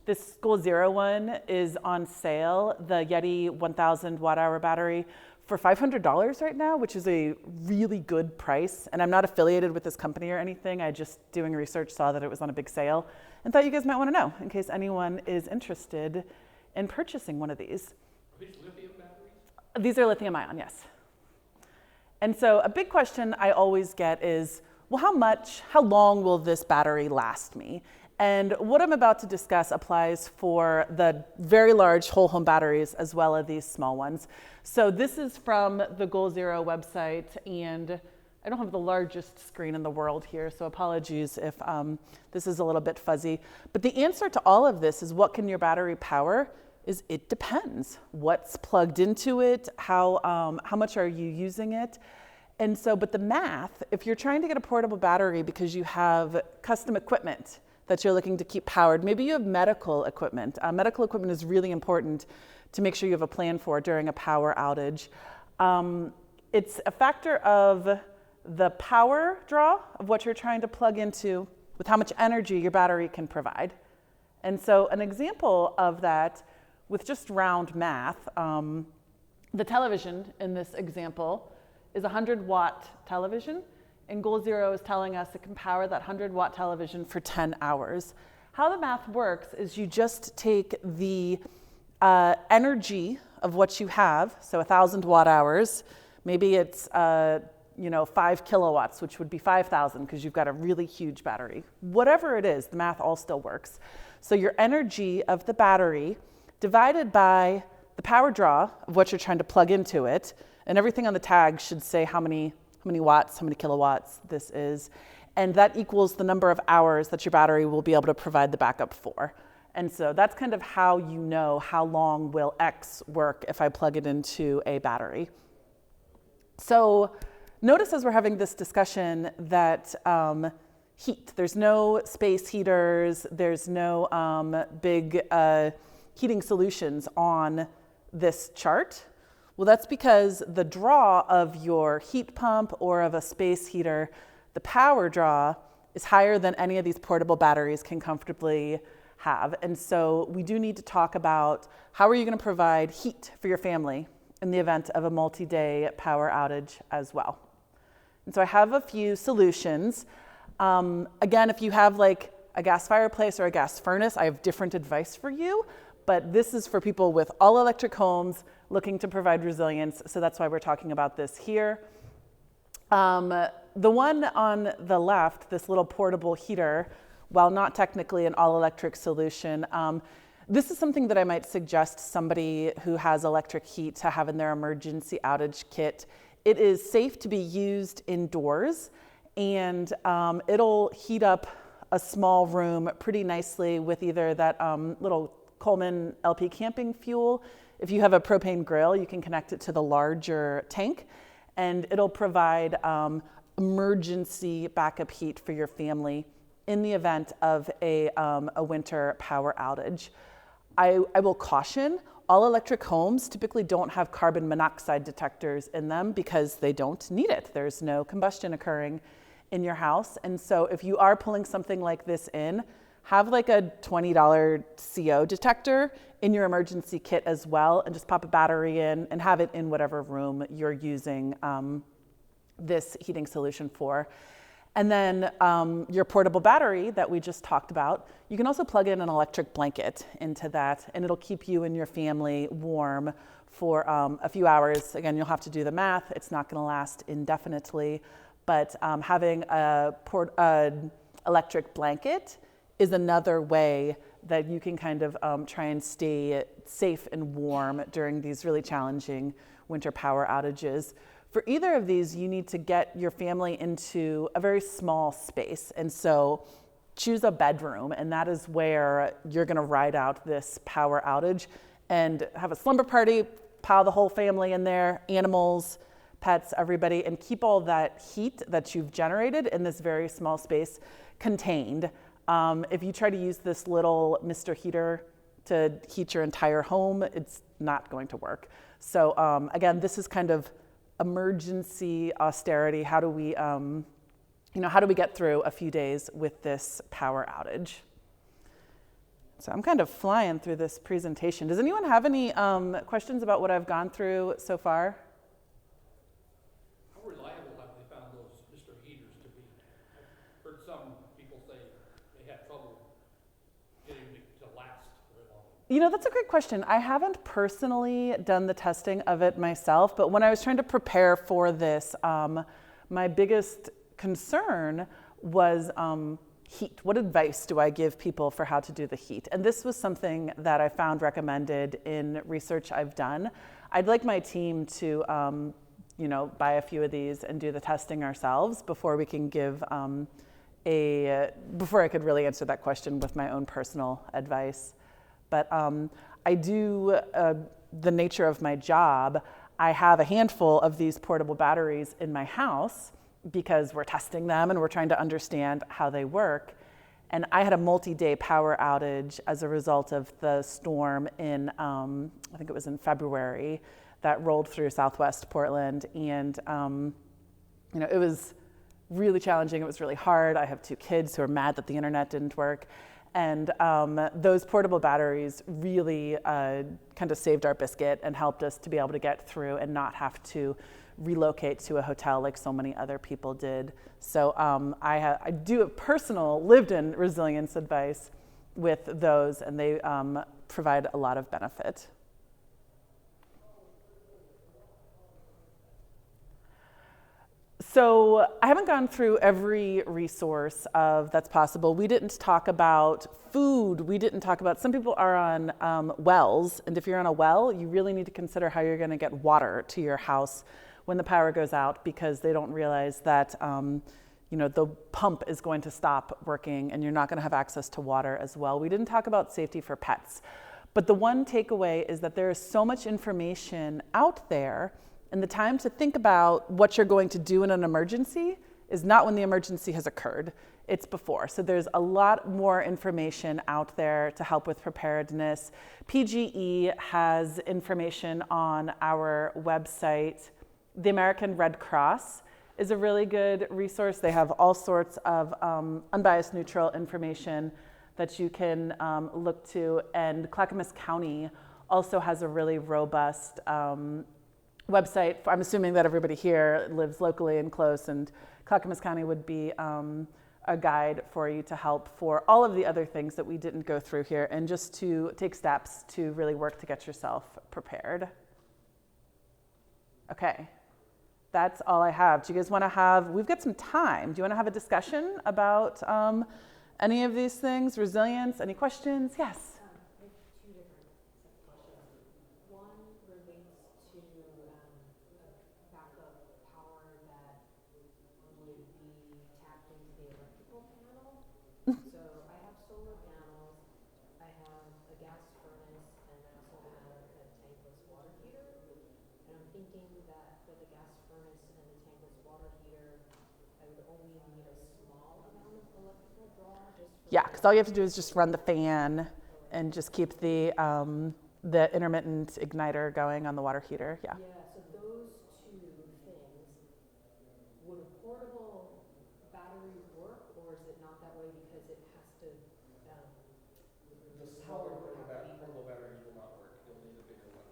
this School Zero one is on sale, the Yeti 1,000 watt hour battery, for $500 right now, which is a really good price. And I'm not affiliated with this company or anything. I just, doing research, saw that it was on a big sale and thought you guys might want to know in case anyone is interested in purchasing one of these. Are these lithium batteries? These are lithium ion, yes. And so a big question I always get is, well, how long will this battery last me? And what I'm about to discuss applies for the very large whole home batteries as well as these small ones. So this is from the Goal Zero website, and I don't have the largest screen in the world here, so apologies if this is a little bit fuzzy. But the answer to all of this is, what can your battery power? Is it depends. What's plugged into it? How much are you using it? And so, but the math, if you're trying to get a portable battery because you have custom equipment that you're looking to keep powered, maybe you have medical equipment. Medical equipment is really important to make sure you have a plan for during a power outage. It's a factor of the power draw of what you're trying to plug into with how much energy your battery can provide. And so an example of that with just round math, the television in this example is a 100-watt television, and Goal Zero is telling us it can power that 100-watt television for 10 hours. How the math works is you just take the energy of what you have, so 1,000 watt hours, maybe it's 5 kilowatts, which would be 5,000 because you've got a really huge battery. Whatever it is, the math all still works. So your energy of the battery divided by the power draw of what you're trying to plug into it, and everything on the tag should say how many watts, how many kilowatts this is, and that equals the number of hours that your battery will be able to provide the backup for. And so that's kind of how you know how long will X work if I plug it into a battery. So notice as we're having this discussion that heat, there's no space heaters, there's no big heating solutions on this chart. Well, that's because the draw of your heat pump or of a space heater, the power draw is higher than any of these portable batteries can comfortably have. And so we do need to talk about how are you going to provide heat for your family in the event of a multi-day power outage as well. And so I have a few solutions. Again, if you have like a gas fireplace or a gas furnace, I have different advice for you. But this is for people with all electric homes looking to provide resilience, so that's why we're talking about this here. The one on the left, this little portable heater, while not technically an all-electric solution, this is something that I might suggest somebody who has electric heat to have in their emergency outage kit. It is safe to be used indoors, and it'll heat up a small room pretty nicely with either that little Coleman LP camping fuel. If you have a propane grill, you can connect it to the larger tank, and it'll provide emergency backup heat for your family in the event of a winter power outage. I will caution, all electric homes typically don't have carbon monoxide detectors in them because they don't need it. There's no combustion occurring in your house. And so if you are pulling something like this in, have like a $20 CO detector in your emergency kit as well, and just pop a battery in and have it in whatever room you're using this heating solution for. And then your portable battery that we just talked about, you can also plug in an electric blanket into that, and it'll keep you and your family warm for a few hours. Again, you'll have to do the math. It's not going to last indefinitely, but having a electric blanket is another way that you can kind of try and stay safe and warm during these really challenging winter power outages. For either of these, you need to get your family into a very small space. And so choose a bedroom, and that is where you're gonna ride out this power outage and have a slumber party, pile the whole family in there, animals, pets, everybody, and keep all that heat that you've generated in this very small space contained. If you try to use this little Mr. Heater to heat your entire home, it's not going to work. So again, this is kind of emergency austerity. How do we, how do we get through a few days with this power outage? So I'm kind of flying through this presentation. Does anyone have any questions about what I've gone through so far? heard some people say they had trouble getting it to last very long. You know, that's a great question. I haven't personally done the testing of it myself, but when I was trying to prepare for this, my biggest concern was heat. What advice do I give people for how to do the heat? And this was something that I found recommended in research I've done. I'd like my team to, you know, buy a few of these and do the testing ourselves before we can give before I could really answer that question with my own personal advice. But I do, the nature of my job, I have a handful of these portable batteries in my house because we're testing them and we're trying to understand how they work. And I had a multi-day power outage as a result of the storm in, I think it was in February, that rolled through Southwest Portland. And, you know, it was really challenging. It was really hard. I have 2 kids who are mad that the internet didn't work. And those portable batteries really kind of saved our biscuit and helped us to be able to get through and not have to relocate to a hotel like so many other people did. So I do have personal lived-in resilience advice with those, and they provide a lot of benefit. So I haven't gone through every resource that's possible. We didn't talk about food. We didn't talk about, some people are on wells, and if you're on a well, you really need to consider how you're gonna get water to your house when the power goes out, because they don't realize that you know, the pump is going to stop working and you're not gonna have access to water as well. We didn't talk about safety for pets. But the one takeaway is that there is so much information out there, and the time to think about what you're going to do in an emergency is not when the emergency has occurred, it's before. So there's a lot more information out there to help with preparedness. PGE has information on our website. The American Red Cross is a really good resource. They have all sorts of unbiased, neutral information that you can look to. And Clackamas County also has a really robust website. I'm assuming that everybody here lives locally and close, and Clackamas County would be a guide for you to help for all of the other things that we didn't go through here, and just to take steps to really work to get yourself prepared. Okay, that's all I have. Do you guys want to have, we've got some time. Do you want to have a discussion about any of these things? Resilience, any questions? Yes. I have 2 different questions. One relates to backup power that would be tapped into the electrical panel. So I have solar panels, I have a gas furnace, and I also have a tankless water heater. And I'm thinking that for the gas furnace and the tankless water heater, I would only need a small amount of electrical draw just for Yeah, because all you have to do is just run the fan and just keep the intermittent igniter going on the water heater. Yeah. Yeah, so those 2 things, would a portable battery work, or is it not that way because it has to, The smaller portable batteries will not work. You'll need a bigger one.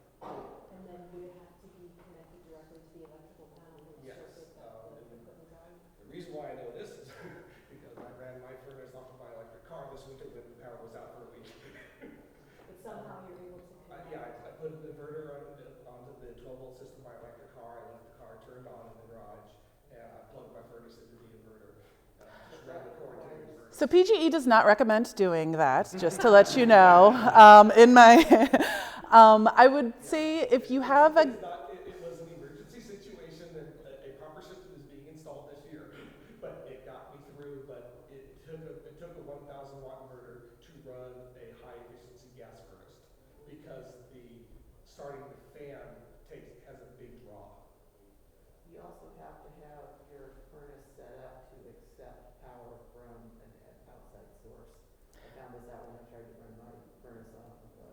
and then would it have to be connected directly to the electrical panel for the Yes, circuit that the equipment's on? The reason why I know this is because I ran my furnace off of my electric car this winter when the power was out for a week. But somehow you're able to connect. Yeah, I put an inverter onto the 12-volt system of my electric car. I left the car turned on in the garage, and I plugged my furnace into the inverter. Just ran the cord to the inverter. So PGE does not recommend doing that, just to let you know. I would say if you have a, It was an emergency situation, and a proper system is being installed this year. But it got me through. But it took a 1,000-watt inverter to run a high-efficiency gas furnace because starting the fan has a big draw. You also have to have your furnace set up to accept power from an outside source. I found this out when I tried to run my furnace off of a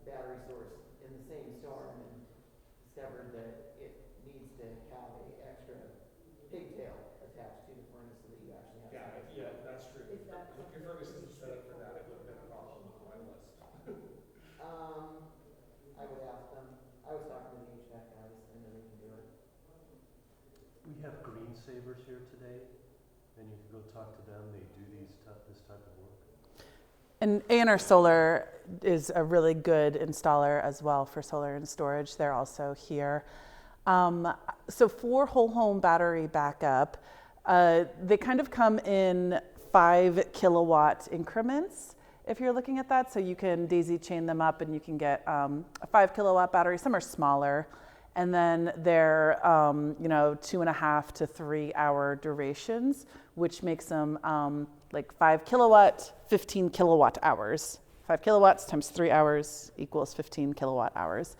battery source in the same storm, and discovered that it needs to have a extra pigtail attached to the furnace so that you actually have Yeah, that's true. Is that If your furnace isn't set up for that, it would have been a problem with mine was. I would ask them. I was talking to the HVAC guys, and they can do it. We have Greensavers here today, and you can go talk to them, they do this type of work? And A&R Solar is a really good installer as well for solar and storage. They're also here. So for whole home battery backup, they kind of come in 5 kilowatt increments if you're looking at that. So you can daisy chain them up and you can get a 5 kilowatt battery. Some are smaller. And then they're, 2.5 to 3 hour durations, which makes them like 5 kilowatt, 15 kilowatt hours. 5 kilowatts times 3 hours equals 15 kilowatt hours.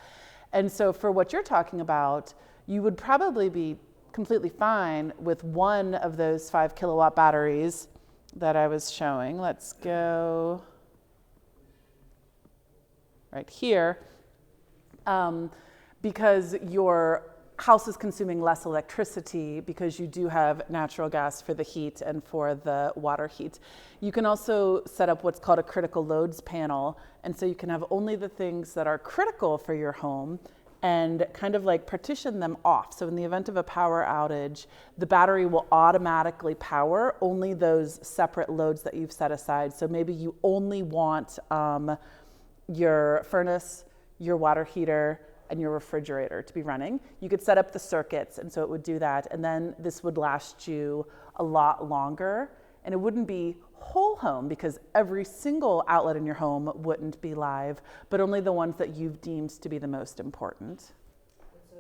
And so for what you're talking about, you would probably be completely fine with one of those 5 kilowatt batteries that I was showing. Let's go right here. Because your house is consuming less electricity because you do have natural gas for the heat and for the water heat. You can also set up what's called a critical loads panel. And so you can have only the things that are critical for your home and kind of like partition them off. So in the event of a power outage, the battery will automatically power only those separate loads that you've set aside. So maybe you only want your furnace, your water heater, and your refrigerator to be running. You could set up the circuits, and so it would do that, and then this would last you a lot longer, and it wouldn't be whole home because every single outlet in your home wouldn't be live, but only the ones that you've deemed to be the most important. And so,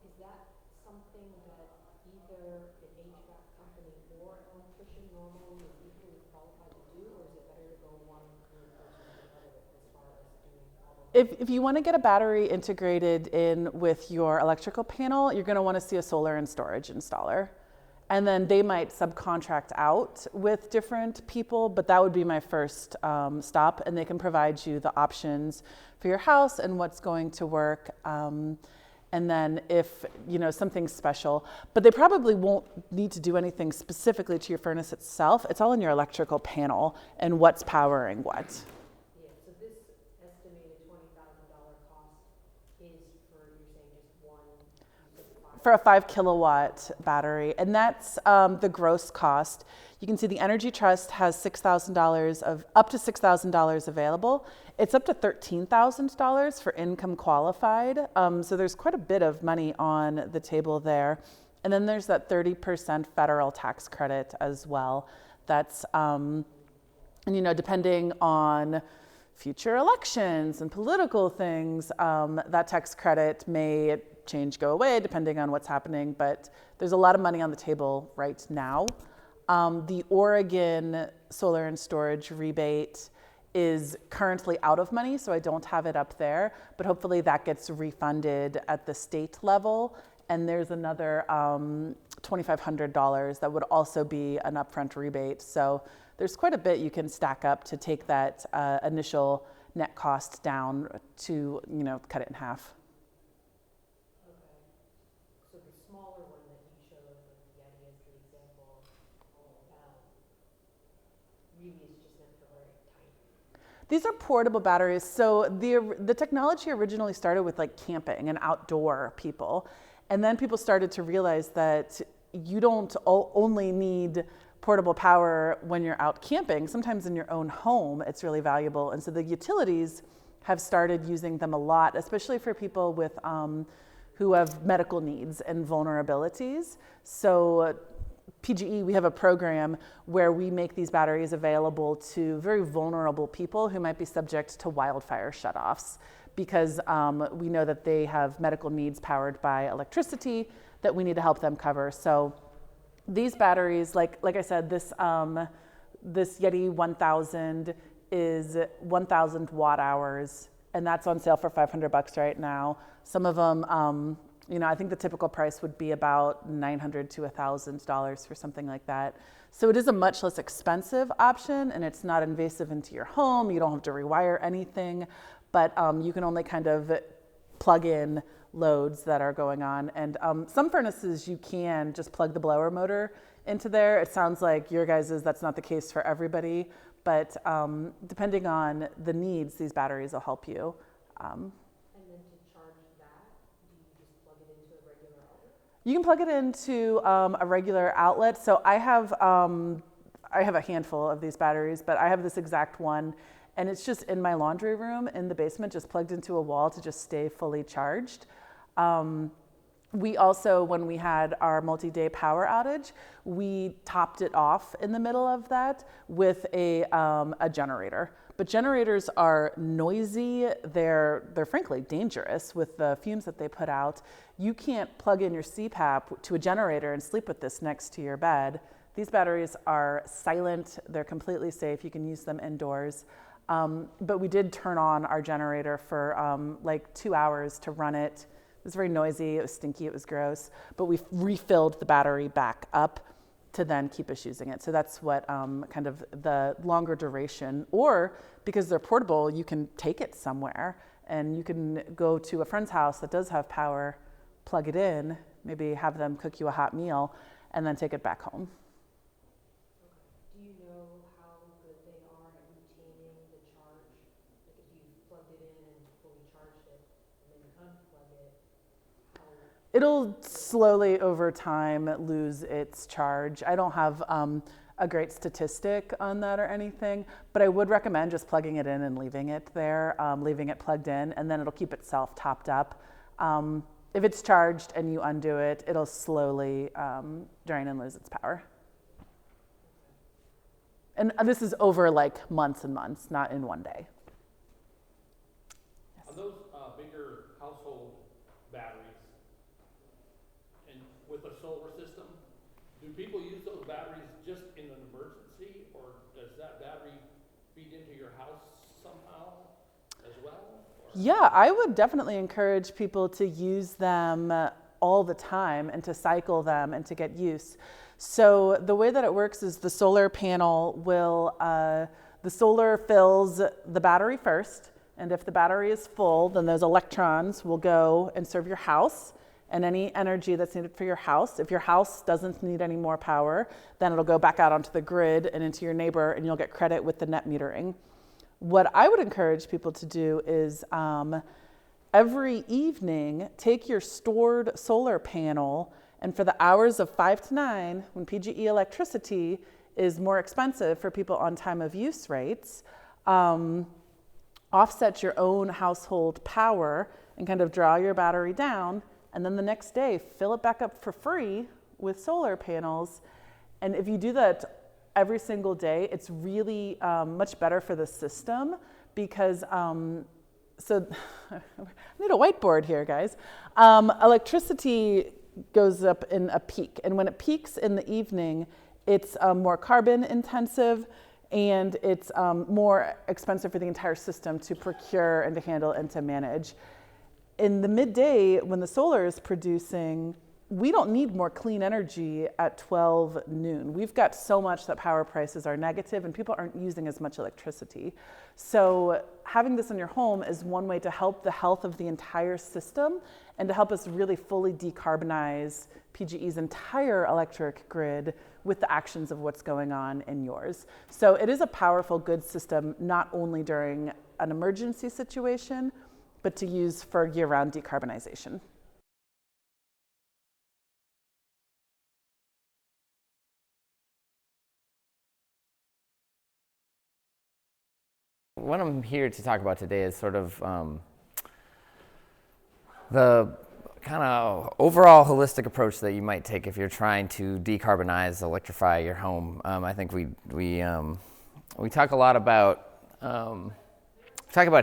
is that something that either an HVAC company or an electrician normally is equally qualified to do, or is it better to go one group versus the other as far as doing all of If you want to get a battery integrated in with your electrical panel, you're going to want to see a solar and storage installer. And then they might subcontract out with different people, but that would be my first stop. And they can provide you the options for your house and what's going to work. And then if, something's special, but they probably won't need to do anything specifically to your furnace itself. It's all in your electrical panel and what's powering what. Yeah, so this estimated $20,000 cost is for, you're saying, just one, For a 5 kilowatt battery, and that's the gross cost. You can see the Energy Trust has $6,000 of up to $6,000 available. It's up to $13,000 for income qualified. So there's quite a bit of money on the table there. And then there's that 30% federal tax credit as well. That's depending on future elections and political things, that tax credit may change, go away, depending on what's happening, but there's a lot of money on the table right now. The Oregon solar and storage rebate is currently out of money, so I don't have it up there, but hopefully that gets refunded at the state level. And there's another $2,500 that would also be an upfront rebate. So there's quite a bit you can stack up to take that initial net cost down to, cut it in half. so the smaller one that you showed, like the Yeti as the example, really is just meant for very tiny. These are portable batteries. So the technology originally started with like camping and outdoor people. And then people started to realize that you don't only need portable power when you're out camping. Sometimes in your own home, it's really valuable. And so the utilities have started using them a lot, especially for people with who have medical needs and vulnerabilities. So PGE, we have a program where we make these batteries available to very vulnerable people who might be subject to wildfire shutoffs, because we know that they have medical needs powered by electricity that we need to help them cover. So these batteries, like I said, this Yeti 1000 is 1,000 watt hours, and that's on sale for $500 right now. Some of them, I think the typical price would be about $900 to $1,000 for something like that. So it is a much less expensive option, and it's not invasive into your home. You don't have to rewire anything, but you can only kind of plug in loads that are going on. And some furnaces, you can just plug the blower motor into there. It sounds like your guys's, that's not the case for everybody, but depending on the needs, these batteries will help you. And then to charge that, do you just plug it into a regular outlet? You can plug it into a regular outlet. So I have a handful of these batteries, but I have this exact one, and it's just in my laundry room in the basement, just plugged into a wall to just stay fully charged. We also, when we had our multi-day power outage, we topped it off in the middle of that with a generator. But generators are noisy. They're frankly dangerous with the fumes that they put out. You can't plug in your CPAP to a generator and sleep with this next to your bed. These batteries are silent. They're completely safe. You can use them indoors. But we did turn on our generator for like 2 hours to run it. It was very noisy, it was stinky, it was gross, but we refilled the battery back up to then keep us using it. So that's what kind of the longer duration, or because they're portable, you can take it somewhere and you can go to a friend's house that does have power, plug it in, maybe have them cook you a hot meal, and then take it back home. Do you know how good they are at retaining the charge? Like if you plugged it in and fully charged it, and then you unplug it, It'll slowly over time lose its charge. I don't have a great statistic on that or anything, but I would recommend just plugging it in and leaving it there, leaving it plugged in, and then it'll keep itself topped up. If it's charged and you undo it, it'll slowly drain and lose its power. And this is over like months and months, not in one day. Yes. Are those bigger household batteries, and with a solar system, do people use those batteries just in an emergency, or does that battery feed into your house somehow as well? Or? Yeah, I would definitely encourage people to use them all the time and to cycle them and to get use. So the way that it works is the solar panel will, the solar fills the battery first, and if the battery is full, then those electrons will go and serve your house and any energy that's needed for your house. If your house doesn't need any more power, then it'll go back out onto the grid and into your neighbor, and you'll get credit with the net metering. What I would encourage people to do is every evening, take your stored solar panel, and for the hours of 5 to 9, when PGE electricity is more expensive for people on time of use rates, offset your own household power and kind of draw your battery down, and then the next day fill it back up for free with solar panels. And if you do that every single day, it's really much better for the system because, so I need a whiteboard here, guys. Electricity goes up in a peak, and when it peaks in the evening, it's more carbon intensive and it's more expensive for the entire system to procure and to handle and to manage. In the midday, when the solar is producing, we don't need more clean energy at 12 noon. We've got so much that power prices are negative and people aren't using as much electricity. So having this in your home is one way to help the health of the entire system and to help us really fully decarbonize PGE's entire electric grid with the actions of what's going on in yours. So it is a powerful, good system, not only during an emergency situation, but to use for year-round decarbonization. What I'm here to talk about today is sort of the kind of overall holistic approach that you might take if you're trying to decarbonize, electrify your home. I think we talk a lot about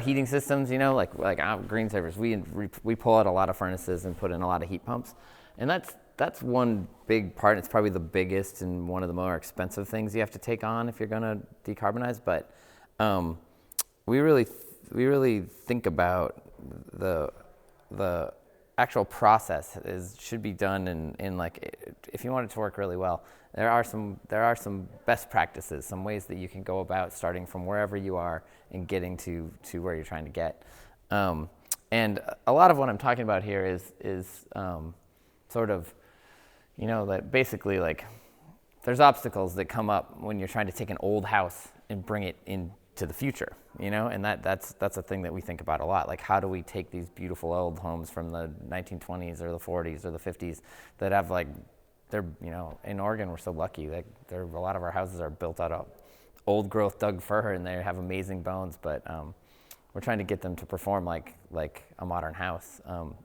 heating systems. You know, like Greensavers, we pull out a lot of furnaces and put in a lot of heat pumps, and that's one big part. It's probably the biggest and one of the more expensive things you have to take on if you're going to decarbonize. But we really think about the actual process should be done in like, if you want it to work really well, there are some best practices, some ways that you can go about starting from wherever you are and getting to where you're trying to get. And a lot of what I'm talking about here is sort of, you know, that basically like there's obstacles that come up when you're trying to take an old house and bring it to the future, you know, and that's a thing that we think about a lot. Like, how do we take these beautiful old homes from the 1920s or the 40s or the 50s that have like, they're, you know, in Oregon we're so lucky that a lot of our houses are built out of old growth Doug fir, and they have amazing bones, but we're trying to get them to perform like a modern house,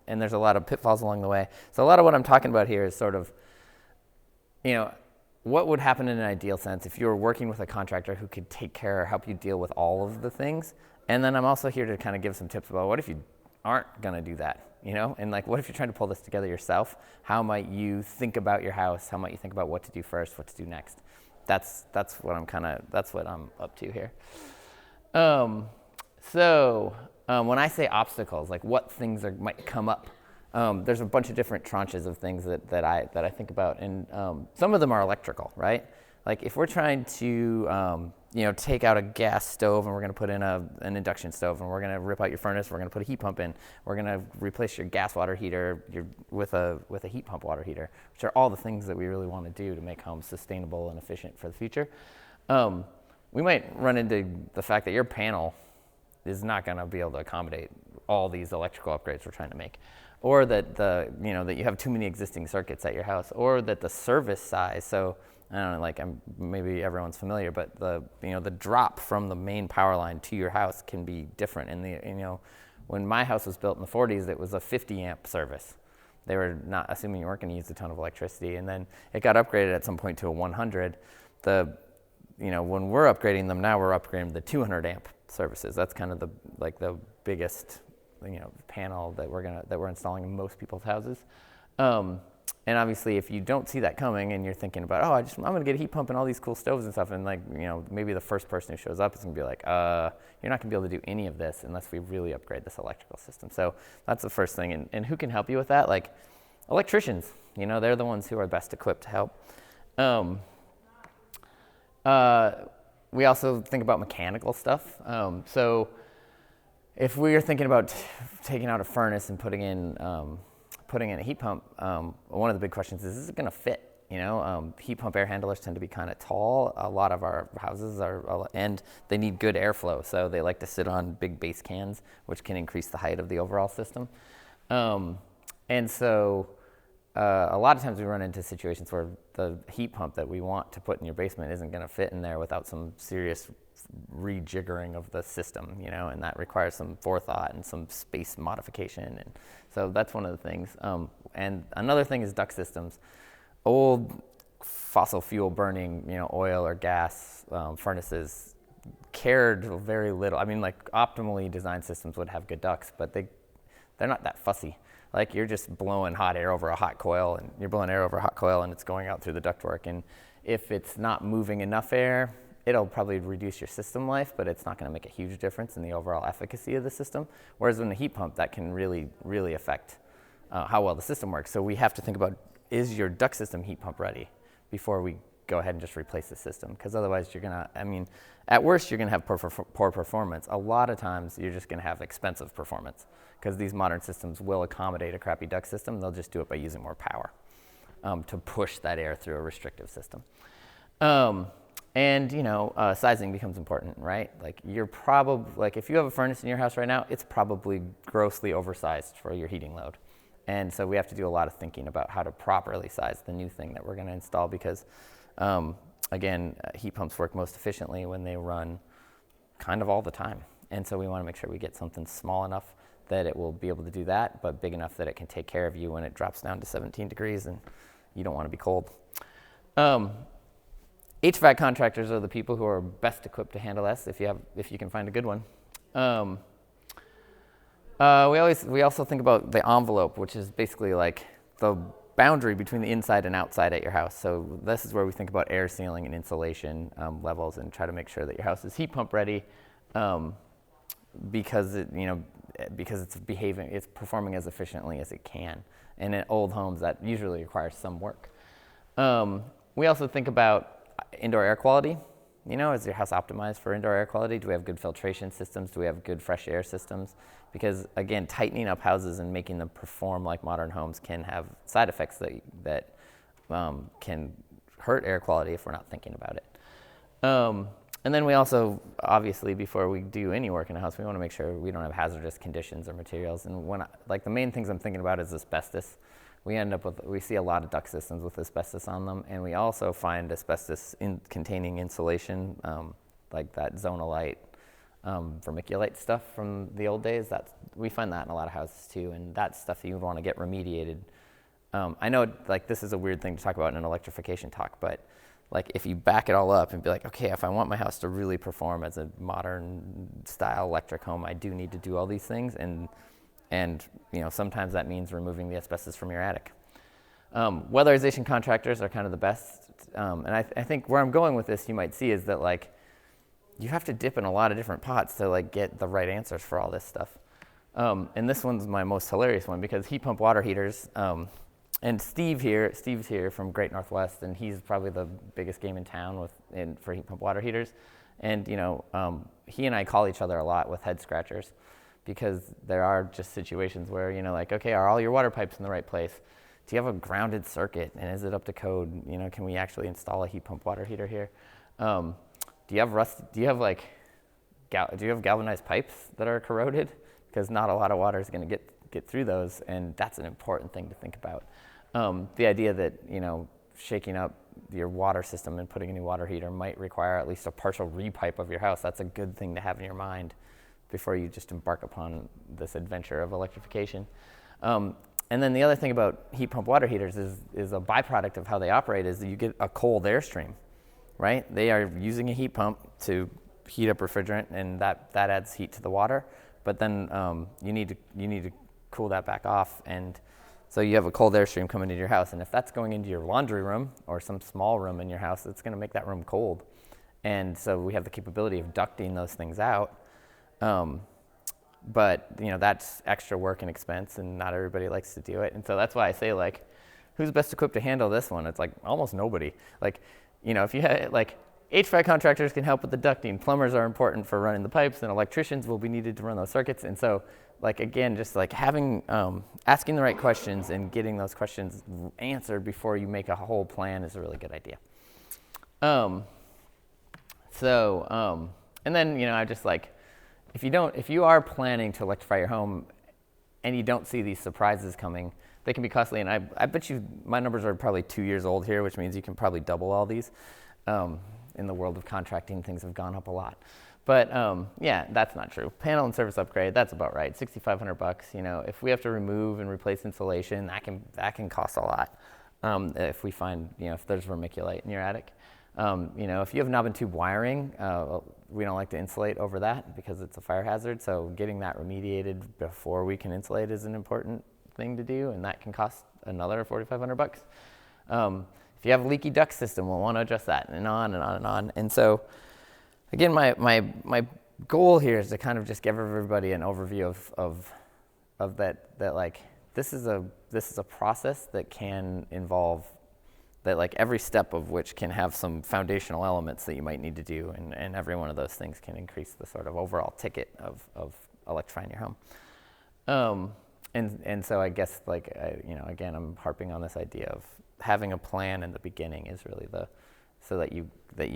and there's a lot of pitfalls along the way. So a lot of what I'm talking about here is sort of, you know, what would happen in an ideal sense if you were working with a contractor who could take care or help you deal with all of the things. And then I'm also here to kind of give some tips about what if you aren't going to do that, you know? And like, what if you're trying to pull this together yourself? How might you think about your house? How might you think about what to do first, what to do next? That's what I'm up to here. When I say obstacles, like what things might come up, there's a bunch of different tranches of things that I think about, and some of them are electrical, right? Like if we're trying to take out a gas stove and we're going to put in an induction stove, and we're going to rip out your furnace, we're going to put a heat pump in, we're going to replace your gas water heater with a heat pump water heater, which are all the things that we really want to do to make homes sustainable and efficient for the future. We might run into the fact that your panel is not going to be able to accommodate all these electrical upgrades we're trying to make, or that that you have too many existing circuits at your house, or that the service size. So I don't know, like maybe everyone's familiar, but the drop from the main power line to your house can be different. And when my house was built in the 40s, it was a 50 amp service. They were not assuming you weren't going to use a ton of electricity, and then it got upgraded at some point to a 100. When we're upgrading them now, we're upgrading the 200 amp services. That's kind of the biggest panel that we're installing in most people's houses. And obviously, if you don't see that coming and you're thinking about, I'm going to get a heat pump and all these cool stoves and stuff, and maybe the first person who shows up is going to be like, you're not going to be able to do any of this unless we really upgrade this electrical system. So that's the first thing. And who can help you with that? Like electricians. They're the ones who are best equipped to help. We also think about mechanical stuff. So if we're thinking about taking out a furnace and putting in a heat pump, one of the big questions is it going to fit? Heat pump air handlers tend to be kind of tall. A lot of our houses and they need good airflow, so they like to sit on big base cans, which can increase the height of the overall system. And so a lot of times we run into situations where the heat pump that we want to put in your basement isn't going to fit in there without some serious rejiggering of the system, and that requires some forethought and some space modification. And so that's one of the things. And another thing is duct systems. Old fossil fuel burning, oil or gas furnaces cared very little. I mean, like optimally designed systems would have good ducts, but they're not that fussy. Like you're just blowing hot air over a hot coil, and you're blowing air over a hot coil, and it's going out through the ductwork. And if it's not moving enough air, it'll probably reduce your system life, but it's not going to make a huge difference in the overall efficacy of the system. Whereas in the heat pump, that can really, really affect how well the system works. So we have to think about, is your duct system heat pump ready before we go ahead and just replace the system? Because otherwise at worst, you're going to have poor performance. A lot of times, you're just going to have expensive performance, because these modern systems will accommodate a crappy duct system. They'll just do it by using more power to push that air through a restrictive system. Sizing becomes important, right? Like if you have a furnace in your house right now, it's probably grossly oversized for your heating load. And so we have to do a lot of thinking about how to properly size the new thing that we're going to install, because heat pumps work most efficiently when they run kind of all the time. And so we want to make sure we get something small enough that it will be able to do that, but big enough that it can take care of you when it drops down to 17 degrees and you don't want to be cold. HVAC contractors are the people who are best equipped to handle this, if you can find a good one. We also think about the envelope, which is basically like the boundary between the inside and outside at your house. So this is where we think about air sealing and insulation levels, and try to make sure that your house is heat pump ready, because it's performing as efficiently as it can. And in old homes, that usually requires some work. We also think about indoor air quality. Is your house optimized for indoor air quality? Do we have good filtration systems? Do we have good fresh air systems? Because again, tightening up houses and making them perform like modern homes can have side effects that can hurt air quality if we're not thinking about it. And then we also, obviously, before we do any work in a house, we want to make sure we don't have hazardous conditions or materials. And like the main things I'm thinking about is asbestos. We see a lot of duct systems with asbestos on them, and we also find asbestos containing insulation, like that zonalite, vermiculite stuff from the old days. We find that in a lot of houses too, and that's stuff that you would want to get remediated. I know like this is a weird thing to talk about in an electrification talk, but like if you back it all up and be like, okay, if I want my house to really perform as a modern style electric home, I do need to do all these things, and sometimes that means removing the asbestos from your attic. Weatherization contractors are kind of the best, and I think where I'm going with this, you might see, is that like you have to dip in a lot of different pots to like get the right answers for all this stuff. And this one's my most hilarious one, because heat pump water heaters. And Steve's here from Great Northwest, and he's probably the biggest game in town for heat pump water heaters. And he and I call each other a lot with head scratchers, because there are just situations where like, okay, are all your water pipes in the right place? Do you have a grounded circuit, and is it up to code? Can we actually install a heat pump water heater here? Do you have galvanized pipes that are corroded? Because not a lot of water is going to get through those, and that's an important thing to think about. The idea that shaking up your water system and putting a new water heater might require at least a partial repipe of your house. That's a good thing to have in your mind before you just embark upon this adventure of electrification. And then the other thing about heat pump water heaters is a byproduct of how they operate is that you get a cold airstream, right? They are using a heat pump to heat up refrigerant, and that adds heat to the water. But then you need to cool that back off, and so you have a cold airstream coming into your house, and if that's going into your laundry room or some small room in your house, it's going to make that room cold. And so we have the capability of ducting those things out, but that's extra work and expense, and not everybody likes to do it. And so that's why I say, like, who's best equipped to handle this one? It's like almost nobody. Like, if you had like HVAC contractors can help with the ducting, plumbers are important for running the pipes, and electricians will be needed to run those circuits. And so, like, again, just like having, asking the right questions and getting those questions answered before you make a whole plan is a really good idea. And then, I just like, if you are planning to electrify your home and you don't see these surprises coming, they can be costly. And I bet you my numbers are probably 2 years old here, which means you can probably double all these. In the world of contracting, things have gone up a lot. But yeah, that's not true. Panel and service upgrade, that's about right. $6,500. If we have to remove and replace insulation, that can cost a lot. If we find, if there's vermiculite in your attic. If you have knob and tube wiring, we don't like to insulate over that because it's a fire hazard. So getting that remediated before we can insulate is an important thing to do, and that can cost another $4,500. If you have a leaky duct system, we'll want to adjust that, and on and on and on. And so, again, my goal here is to kind of just give everybody an overview of that like this is a process that can involve that, like, every step of which can have some foundational elements that you might need to do, and every one of those things can increase the sort of overall ticket of electrifying your home. And so I guess, like, again, I'm harping on this idea of having a plan in the beginning is really so that you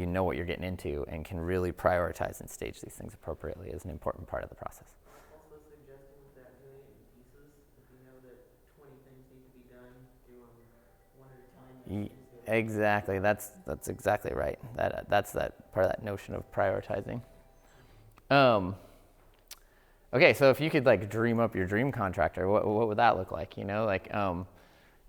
know what you're getting into and can really prioritize and stage these things appropriately is an important part of the process. Also suggesting that doing it in pieces, if you know that 20 things need to be done, do them one at a time. Exactly, that's exactly right. That's that part of that notion of prioritizing. Okay, so if you could, like, dream up your dream contractor, what would that look like?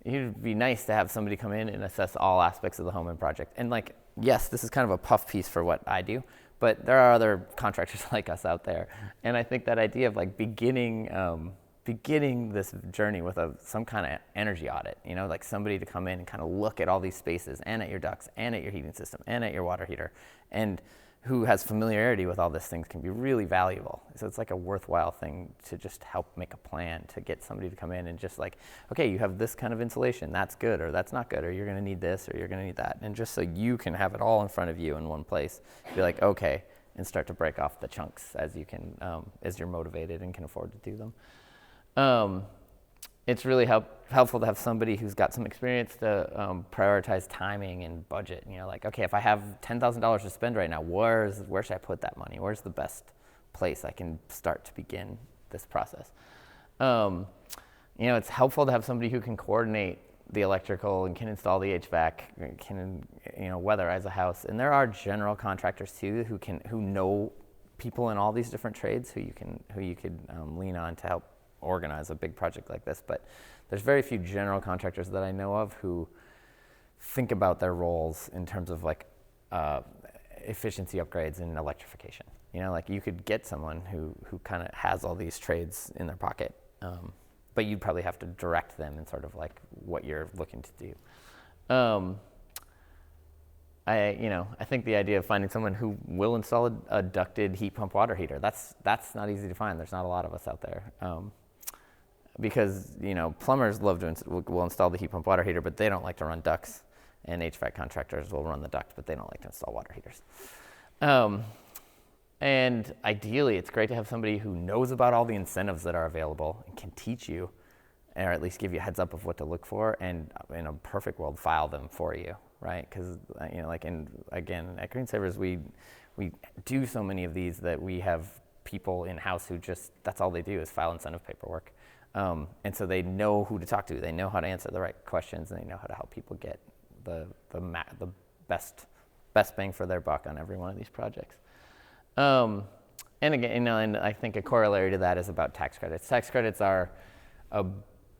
It'd be nice to have somebody come in and assess all aspects of the home and project. And, like, yes, this is kind of a puff piece for what I do, but there are other contractors like us out there. And I think that idea of, like, beginning this journey with some kind of energy audit, like somebody to come in and kind of look at all these spaces and at your ducts and at your heating system and at your water heater, and who has familiarity with all these things can be really valuable. So it's like a worthwhile thing to just help make a plan, to get somebody to come in and just, like, okay, you have this kind of insulation, that's good, or that's not good, or you're gonna need this, or you're gonna need that. And just so you can have it all in front of you in one place, be like, okay, and start to break off the chunks as you can, as you're motivated and can afford to do them. it's really helpful to have somebody who's got some experience to prioritize timing and budget. You know, like, okay, if I have $10,000 to spend right now, where should I put that money? Where's the best place I can start to begin this process? You know, it's helpful to have somebody who can coordinate the electrical and can install the HVAC, can, you know, weatherize a house. And there are general contractors too who know people in all these different trades who you could lean on to help organize a big project like this. But there's very few general contractors that I know of who think about their roles in terms of like efficiency upgrades and electrification. You know, like you could get someone who kind of has all these trades in their pocket, but you'd probably have to direct them in sort of like what you're looking to do. I think the idea of finding someone who will install a ducted heat pump water heater, that's not easy to find. There's not a lot of us out there. Because, you know, plumbers will install the heat pump water heater, but they don't like to run ducts. And HVAC contractors will run the duct, but they don't like to install water heaters. And ideally, it's great to have somebody who knows about all the incentives that are available and can teach you, or at least give you a heads up of what to look for, and in a perfect world, file them for you, right? Because, you know, like, again, at Greensavers, we do so many of these that we have people in-house who that's all they do is file incentive paperwork. And so they know who to talk to, they know how to answer the right questions, and they know how to help people get the best bang for their buck on every one of these projects. And again, you know, and I think a corollary to that is about tax credits. Tax credits are a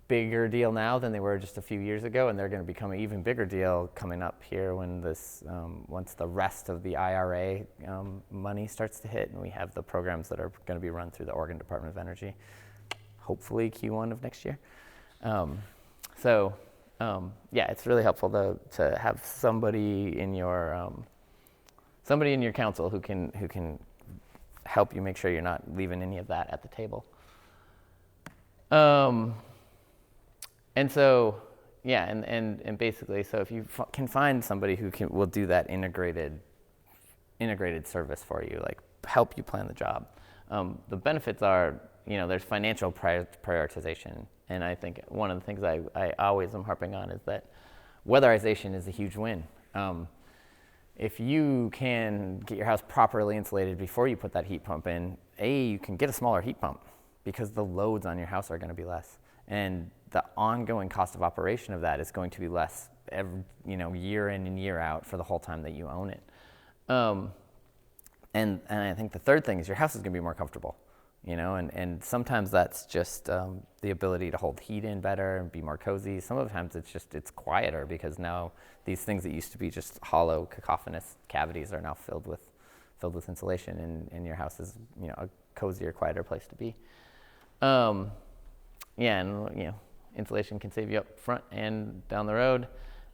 bigger deal now than they were just a few years ago, and they're going to become an even bigger deal coming up here when once the rest of the IRA money starts to hit, and we have the programs that are going to be run through the Oregon Department of Energy, hopefully Q1 of next year. Yeah, it's really helpful to have somebody in your council who can help you make sure you're not leaving any of that at the table. And so, yeah, and basically, so if you can find somebody who will do that integrated service for you, like help you plan the job. The benefits are, you know, there's financial prioritization. And I think one of the things I always am harping on is that weatherization is a huge win. If you can get your house properly insulated before you put that heat pump in, you can get a smaller heat pump because the loads on your house are going to be less. And the ongoing cost of operation of that is going to be less year in and year out for the whole time that you own it. And I think the third thing is your house is going to be more comfortable. You know, and sometimes that's just the ability to hold heat in better and be more cozy. Some of the times it's quieter because now these things that used to be just hollow, cacophonous cavities are now filled with insulation, and your house is, you know, a cozier, quieter place to be. And you know, insulation can save you up front and down the road.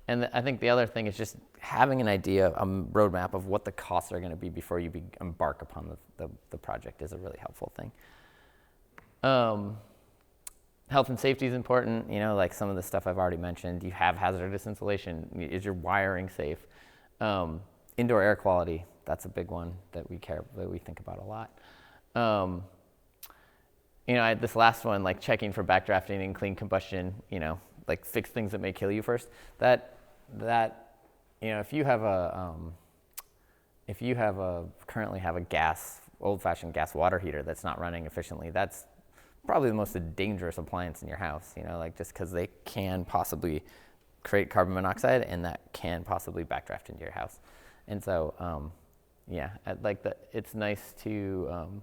And I think the other thing is just having an idea, a roadmap of what the costs are going to be before you embark upon the project is a really helpful thing. Health and safety is important. You know, like some of the stuff I've already mentioned. You have hazardous insulation. Is your wiring safe? Indoor air quality, that's a big one that we think about a lot. You know, this last one, like checking for backdrafting and clean combustion, you know, like fix things that may kill you first. That you know, if you currently have a old-fashioned gas water heater that's not running efficiently, that's probably the most dangerous appliance in your house. You know, like just because they can possibly create carbon monoxide, and that can possibly backdraft into your house. And so, yeah, it's nice to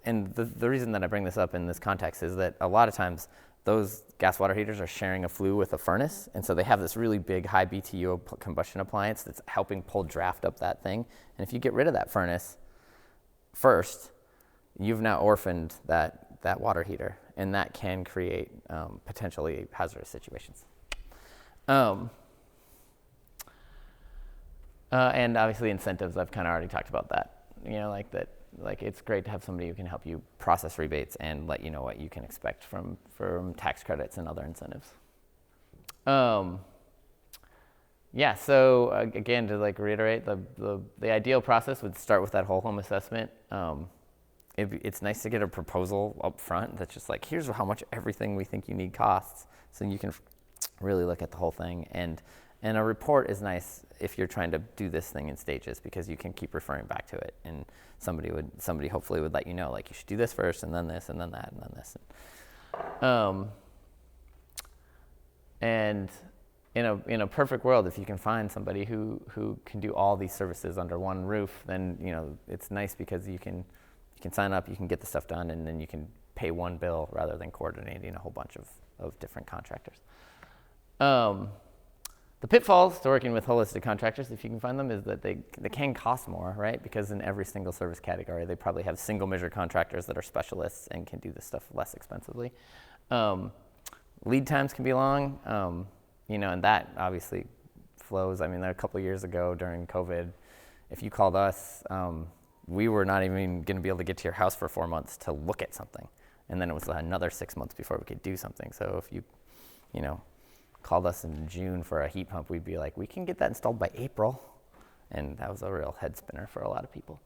and the reason that I bring this up in this context is that a lot of times those gas water heaters are sharing a flue with a furnace, and so they have this really big high BTU combustion appliance that's helping pull draft up that thing. And if you get rid of that furnace first, you've now orphaned that water heater, and that can create potentially hazardous situations. And obviously incentives, I've kind of already talked about that. You know, like it's great to have somebody who can help you process rebates and let you know what you can expect from tax credits and other incentives. Yeah, so again, to like reiterate, the ideal process would start with that whole home assessment. it's nice to get a proposal up front that's just like, here's how much everything we think you need costs, so you can really look at the whole thing. And a report is nice if you're trying to do this thing in stages, because you can keep referring back to it, and somebody hopefully would let you know, like, you should do this first, and then this, and then that, and then this. And in a perfect world, if you can find somebody who can do all these services under one roof, then it's nice, because you can sign up, you can get the stuff done, and then you can pay one bill rather than coordinating a whole bunch of different contractors. The pitfalls to working with holistic contractors, if you can find them, is that they can cost more, right? Because in every single service category, they probably have single measure contractors that are specialists and can do this stuff less expensively. Lead times can be long, and that obviously flows. I mean, a couple of years ago during COVID, if you called us, we were not even going to be able to get to your house for 4 months to look at something. And then it was another 6 months before we could do something. So if you called us in June for a heat pump, we'd be like, we can get that installed by April. And that was a real head spinner for a lot of people.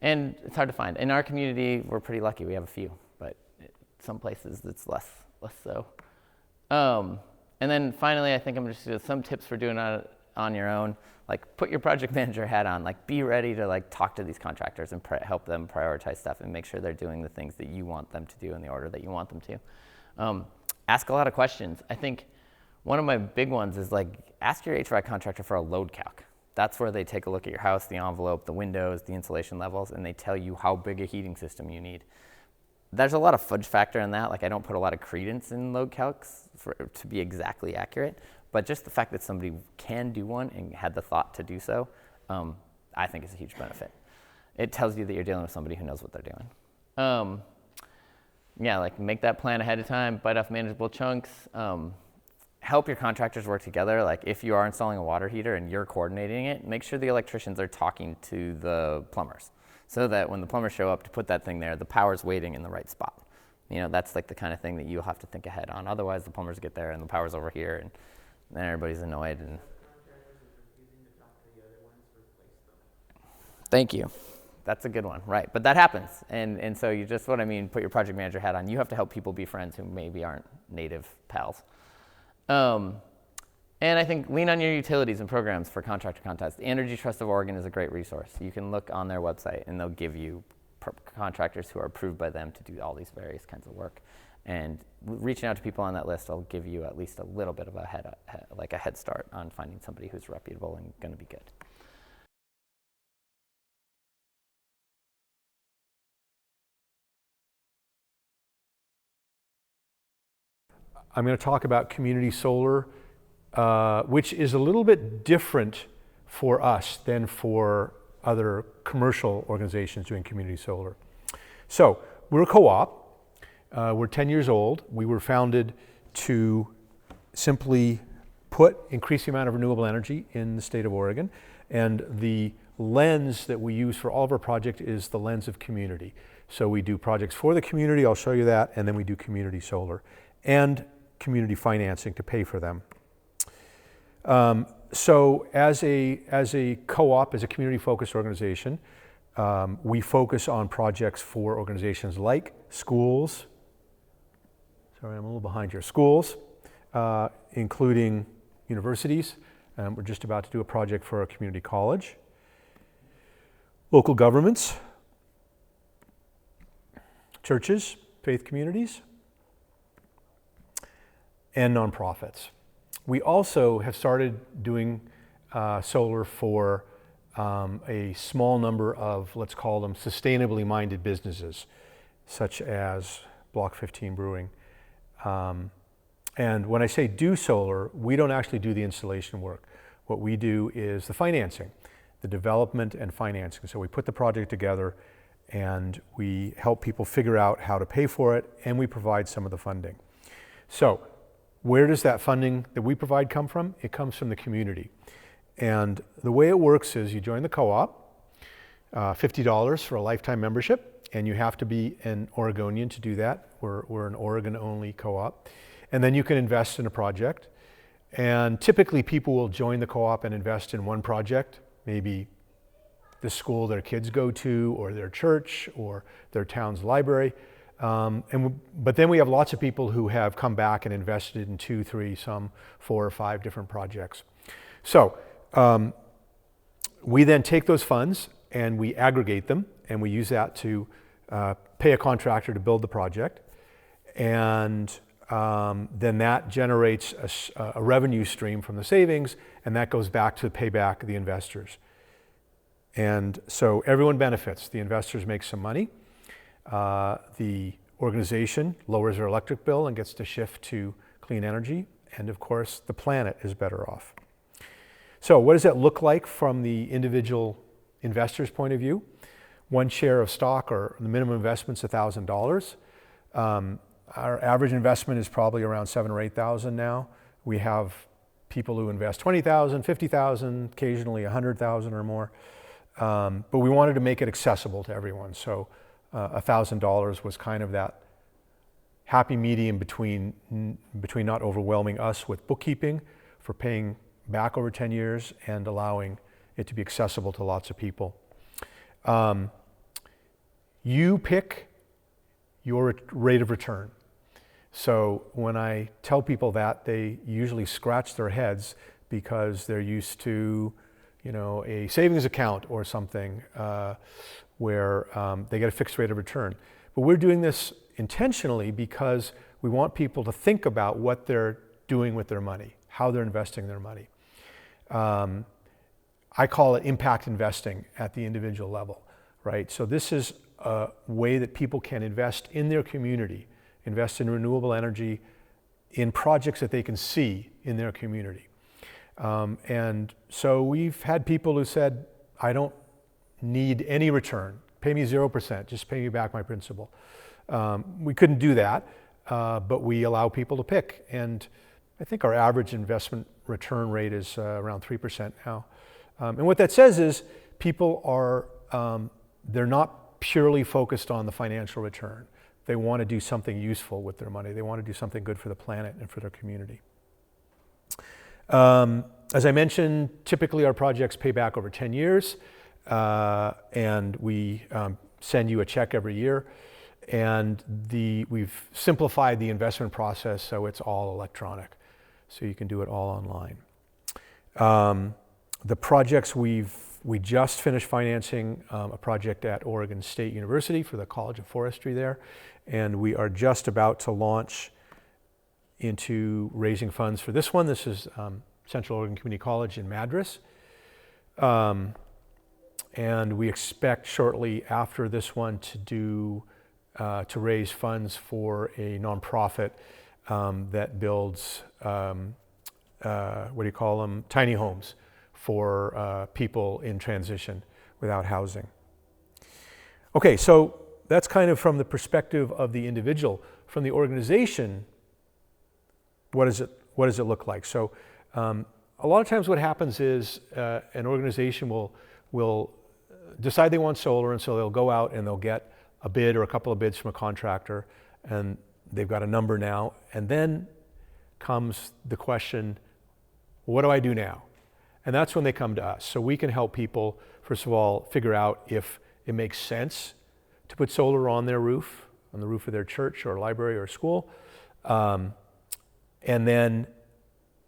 And it's hard to find. In our community, we're pretty lucky. We have a few, but some places it's less so. And then finally, I think I'm just going to some tips for doing it on your own. Like, put your project manager hat on. Like, be ready to talk to these contractors and help them prioritize stuff and make sure they're doing the things that you want them to do in the order that you want them to. Ask a lot of questions. I think one of my big ones is ask your HVAC contractor for a load calc. That's where they take a look at your house, the envelope, the windows, the insulation levels, and they tell you how big a heating system you need. There's a lot of fudge factor in that. I don't put a lot of credence in load calcs to be exactly accurate, but just the fact that somebody can do one and had the thought to do so, I think is a huge benefit. It tells you that you're dealing with somebody who knows what they're doing. Make that plan ahead of time, bite off manageable chunks. Help your contractors work together. If you are installing a water heater and you're coordinating it, make sure the electricians are talking to the plumbers, so that when the plumbers show up to put that thing there, the power's waiting in the right spot. That's the kind of thing that you'll have to think ahead on. Otherwise, the plumbers get there and the power's over here, and then everybody's annoyed. And thank you. That's a good one, right? But that happens, and so you just put your project manager hat on. You have to help people be friends who maybe aren't native pals. And I think lean on your utilities and programs for contractor contacts. The Energy Trust of Oregon is a great resource. You can look on their website, and they'll give you contractors who are approved by them to do all these various kinds of work. And reaching out to people on that list will give you at least a little bit of a head start on finding somebody who's reputable and going to be good. I'm going to talk about community solar, which is a little bit different for us than for other commercial organizations doing community solar. So we're a co-op. We're 10 years old. We were founded to simply increase the amount of renewable energy in the state of Oregon. And the lens that we use for all of our projects is the lens of community. So we do projects for the community, I'll show you that, and then we do community solar and community financing to pay for them. So as a co-op, as a community-focused organization, we focus on projects for organizations like schools. Sorry, I'm a little behind here. Schools, including universities. We're just about to do a project for a community college. Local governments, churches, faith communities, and nonprofits. We also have started doing solar for a small number of, let's call them, sustainably minded businesses, such as Block 15 Brewing. And when I say do solar, we don't actually do the installation work. What we do is the financing, the development and financing. So we put the project together and we help people figure out how to pay for it, and we provide some of the funding. So where does that funding that we provide come from? It comes from the community. And the way it works is you join the co-op, $50 for a lifetime membership, and you have to be an Oregonian to do that. We're an Oregon-only co-op. And then you can invest in a project. And typically people will join the co-op and invest in one project, maybe the school their kids go to, or their church, or their town's library. But then we have lots of people who have come back and invested in 2, 3, some 4 or 5 different projects. So we then take those funds and we aggregate them, and we use that to pay a contractor to build the project. And then that generates a revenue stream from the savings, and that goes back to pay back the investors. And so everyone benefits. The investors make some money. The organization lowers their electric bill and gets to shift to clean energy. And of course, the planet is better off. So what does that look like from the individual investor's point of view? One share of stock, or the minimum investment's $1,000. Our average investment is probably around $7,000 or $8,000 now. We have people who invest $20,000, $50,000, occasionally $100,000 or more. But we wanted to make it accessible to everyone. So $1,000 was kind of that happy medium between not overwhelming us with bookkeeping for paying back over 10 years and allowing it to be accessible to lots of people. You pick your rate of return. So when I tell people that, they usually scratch their heads because they're used to, a savings account or something where they get a fixed rate of return. But we're doing this intentionally because we want people to think about what they're doing with their money, how they're investing their money. I call it impact investing at the individual level, right? So this is a way that people can invest in their community, invest in renewable energy, in projects that they can see in their community. And so we've had people who said, I don't need any return. Pay me 0%, just pay me back my principal. We couldn't do that, but we allow people to pick. And I think our average investment return rate is around 3% now. And what that says is people are, they're not purely focused on the financial return. They want to do something useful with their money. They want to do something good for the planet and for their community. As I mentioned, typically our projects pay back over 10 years, and we send you a check every year. And we've simplified the investment process so it's all electronic, so you can do it all online. The projects we just finished financing a project at Oregon State University for the College of Forestry there, and we are just about to launch into raising funds for this one. This is Central Oregon Community College in Madras. And we expect shortly after this one to raise funds for a nonprofit that builds, tiny homes for people in transition without housing. Okay, so that's kind of from the perspective of the individual. From the organization, what does it look like? So a lot of times what happens is an organization will decide they want solar, and so they'll go out and they'll get a bid or a couple of bids from a contractor, and they've got a number now. And then comes the question, what do I do now? And that's when they come to us. So we can help people, first of all, figure out if it makes sense to put solar on their roof, on the roof of their church or library or school, and then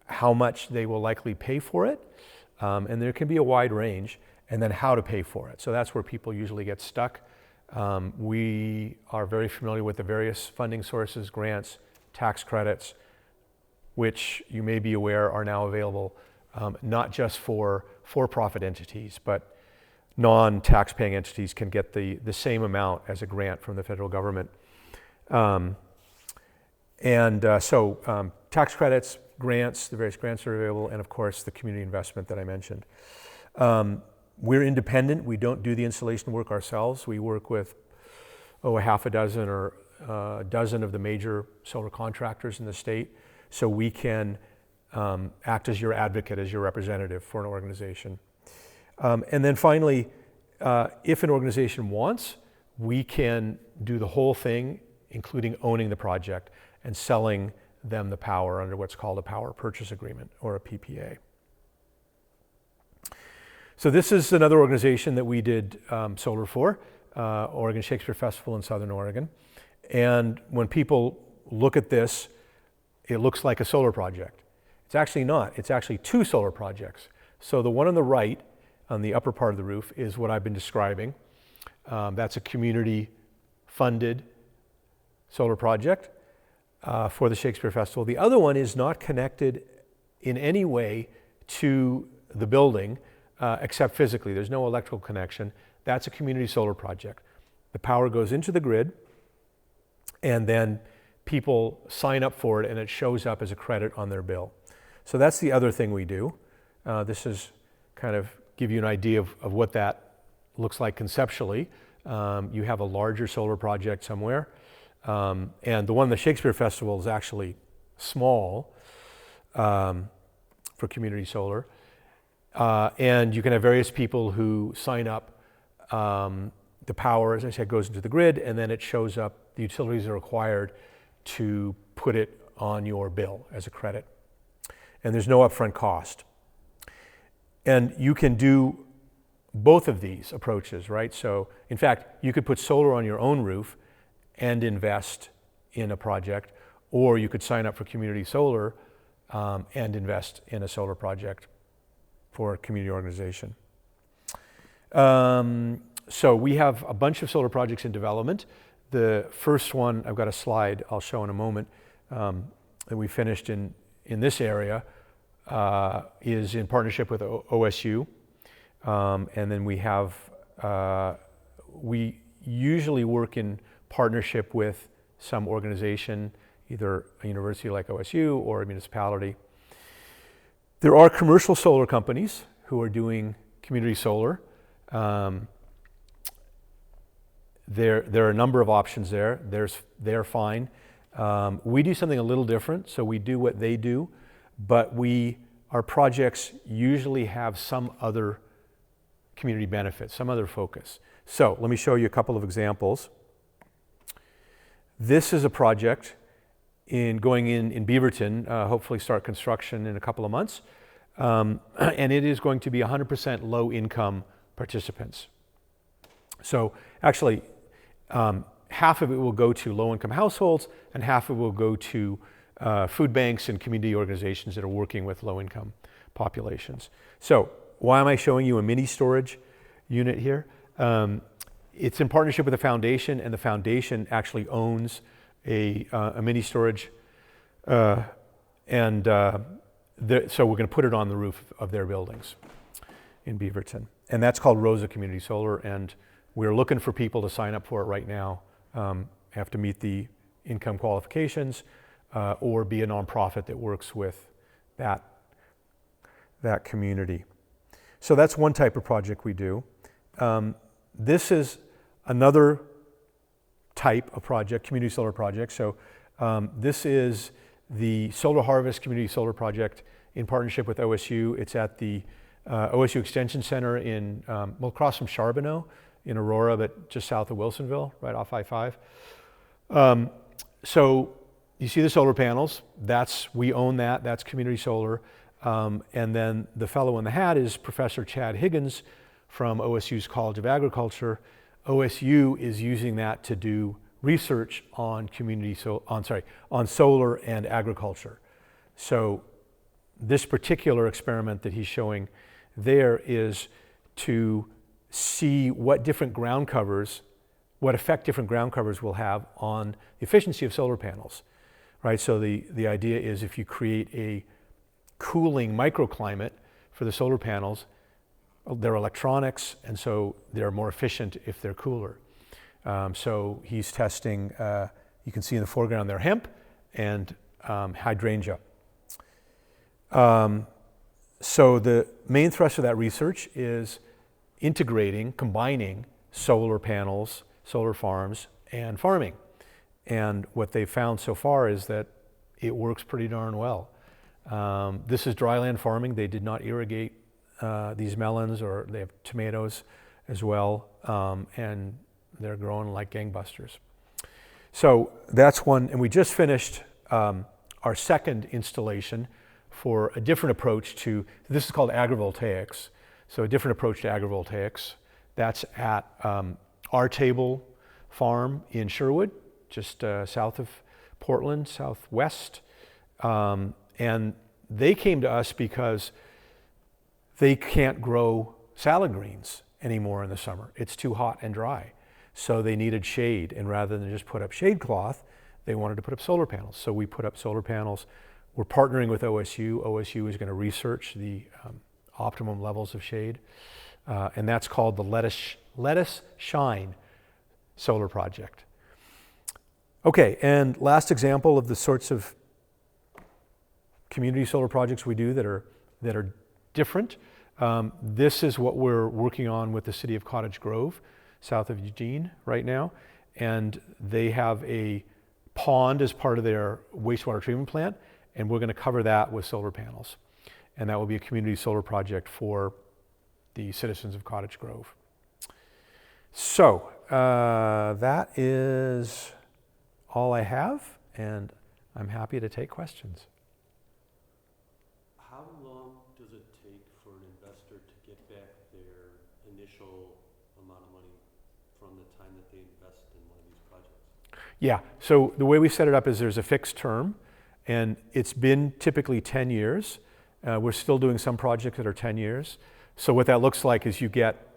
how much they will likely pay for it. And there can be a wide range, and then how to pay for it. So that's where people usually get stuck. We are very familiar with the various funding sources, grants, tax credits, which you may be aware are now available not just for for-profit entities, but non-tax-paying entities can get the same amount as a grant from the federal government. So tax credits, grants, the various grants are available, and of course the community investment that I mentioned. We're independent. We don't do the installation work ourselves. We work with a half a dozen or a dozen of the major solar contractors in the state, so we can act as your advocate, as your representative for an organization. And then finally, if an organization wants, we can do the whole thing, including owning the project and selling them the power under what's called a power purchase agreement or a PPA. So this is another organization that we did solar for, Oregon Shakespeare Festival in Southern Oregon. And when people look at this, it looks like a solar project. It's actually not. It's actually two solar projects. So the one on the right, on the upper part of the roof, is what I've been describing. That's a community-funded solar project for the Shakespeare Festival. The other one is not connected in any way to the building, except physically. There's no electrical connection. That's a community solar project. The power goes into the grid, and then people sign up for it, and it shows up as a credit on their bill. So that's the other thing we do. This is kind of give you an idea of what that looks like conceptually. You have a larger solar project somewhere, and the one in the Shakespeare Festival is actually small for community solar. And you can have various people who sign up. The power, as I said, goes into the grid, and then it shows up. The utilities are required to put it on your bill as a credit. And there's no upfront cost. And you can do both of these approaches, right? So, in fact, you could put solar on your own roof and invest in a project, or you could sign up for community solar and invest in a solar project for a community organization. So we have a bunch of solar projects in development. The first one, I've got a slide I'll show in a moment, that we finished in this area is in partnership with OSU. And then we have, we usually work in partnership with some organization, either a university like OSU or a municipality. There are commercial solar companies who are doing community solar. There are a number of options there. They're fine. We do something a little different, so we do what they do, but our projects usually have some other community benefit, some other focus. So let me show you a couple of examples. This is a project going in Beaverton, hopefully start construction in a couple of months, and it is going to be 100% low-income participants. So actually, half of it will go to low-income households, and half of it will go to food banks and community organizations that are working with low-income populations. So why am I showing you a mini storage unit here? It's in partnership with the foundation, and the foundation actually owns a mini storage, so we're going to put it on the roof of their buildings in Beaverton. And that's called Rosa Community Solar, and we're looking for people to sign up for it right now. Have to meet the income qualifications or be a nonprofit that works with that community. So that's one type of project we do. This is another type of project, community solar project. So this is the Solar Harvest Community Solar Project in partnership with OSU. It's at the OSU Extension Center across from Charbonneau in Aurora, but just south of Wilsonville, right off I-5. So you see the solar panels. We own that. That's community solar. And then the fellow in the hat is Professor Chad Higgins from OSU's College of Agriculture. OSU is using that to do research on on solar and agriculture. So this particular experiment that he's showing there is to see what effect different ground covers will have on the efficiency of solar panels, right? So the idea is if you create a cooling microclimate for the solar panels, they're electronics, and so they're more efficient if they're cooler. So he's testing, you can see in the foreground there, hemp and hydrangea. So the main thrust of that research is combining solar panels, solar farms, and farming. And what they've found so far is that it works pretty darn well. This is dryland farming. They did not irrigate these melons, or they have tomatoes as well, and they're growing like gangbusters. So that's one, and we just finished our second installation for a different approach to, this is called agrivoltaics. So a different approach to agrivoltaics. That's at our table farm in Sherwood, just south of Portland, southwest. And they came to us because they can't grow salad greens anymore in the summer. It's too hot and dry. So they needed shade, and rather than just put up shade cloth, they wanted to put up solar panels. So we put up solar panels. We're partnering with OSU. OSU is going to research the optimum levels of shade, and that's called the Let Us Shine Solar Project. Okay, and last example of the sorts of community solar projects we do that are different. This is what we're working on with the city of Cottage Grove, south of Eugene right now, and they have a pond as part of their wastewater treatment plant, and we're going to cover that with solar panels, and that will be a community solar project for the citizens of Cottage Grove. So that is all I have, and I'm happy to take questions. How long does it take for an investor to get back their initial amount of money from the time that they invest in one of these projects? Yeah, so the way we set it up is there's a fixed term, and it's been typically 10 years. We're still doing some projects that are 10 years. So what that looks like is you get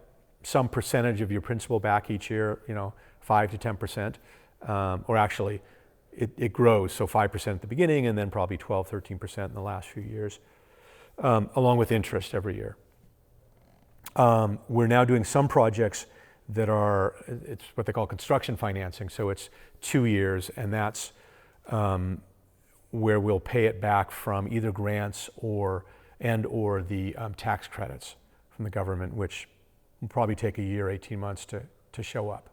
some percentage of your principal back each year, 5 to 10%, or actually it grows, so 5% at the beginning and then probably 12, 13% in the last few years, along with interest every year. We're now doing some projects that it's what they call construction financing, so it's 2 years, and that's where we'll pay it back from either grants or the tax credits from the government, which will probably take a year, 18 months to show up.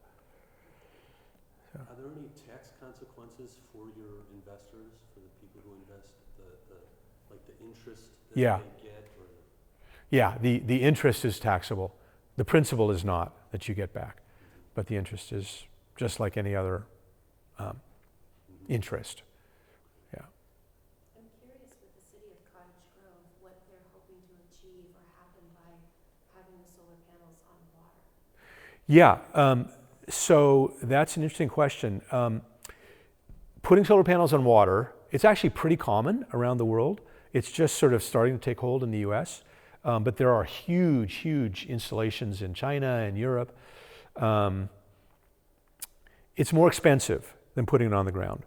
So. Are there any tax consequences for your investors, for the people who invest, the interest that they get? Or Yeah, the interest is taxable. The principal is not, that you get back, but the interest is just like any other interest. Yeah. I'm curious with the city of Cottage Grove, what they're hoping to achieve or happen by having the solar panels on water. Yeah, so that's an interesting question. Putting solar panels on water, it's actually pretty common around the world. It's just sort of starting to take hold in the US. But there are huge, huge installations in China and Europe. It's more expensive than putting it on the ground.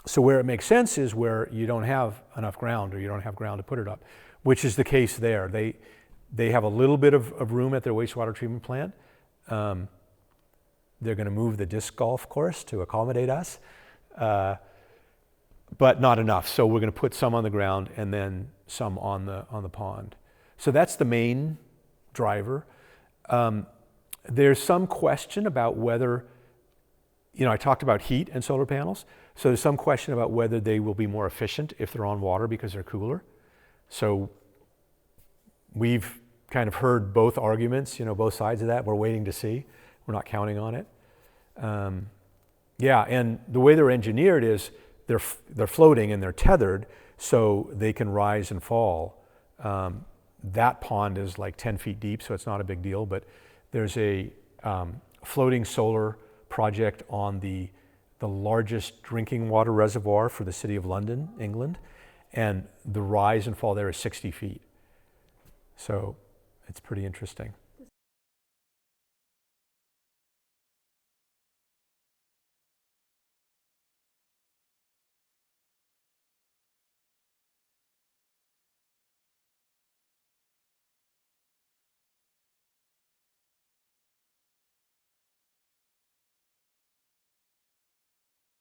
So where it makes sense is where you don't have enough ground, or you don't have ground to put it up, which is the case there. They have a little bit of room at their wastewater treatment plant. They're going to move the disc golf course to accommodate us, but not enough. So we're going to put some on the ground and then some on the pond. So that's the main driver. There's some question about whether, I talked about heat and solar panels. So there's some question about whether they will be more efficient if they're on water because they're cooler. So we've kind of heard both arguments, both sides of that. We're waiting to see. We're not counting on it. And the way they're engineered is they're floating and they're tethered so they can rise and fall. That pond is like 10 feet deep, so it's not a big deal, but there's a floating solar project on the largest drinking water reservoir for the city of London, England, and the rise and fall there is 60 feet. So it's pretty interesting.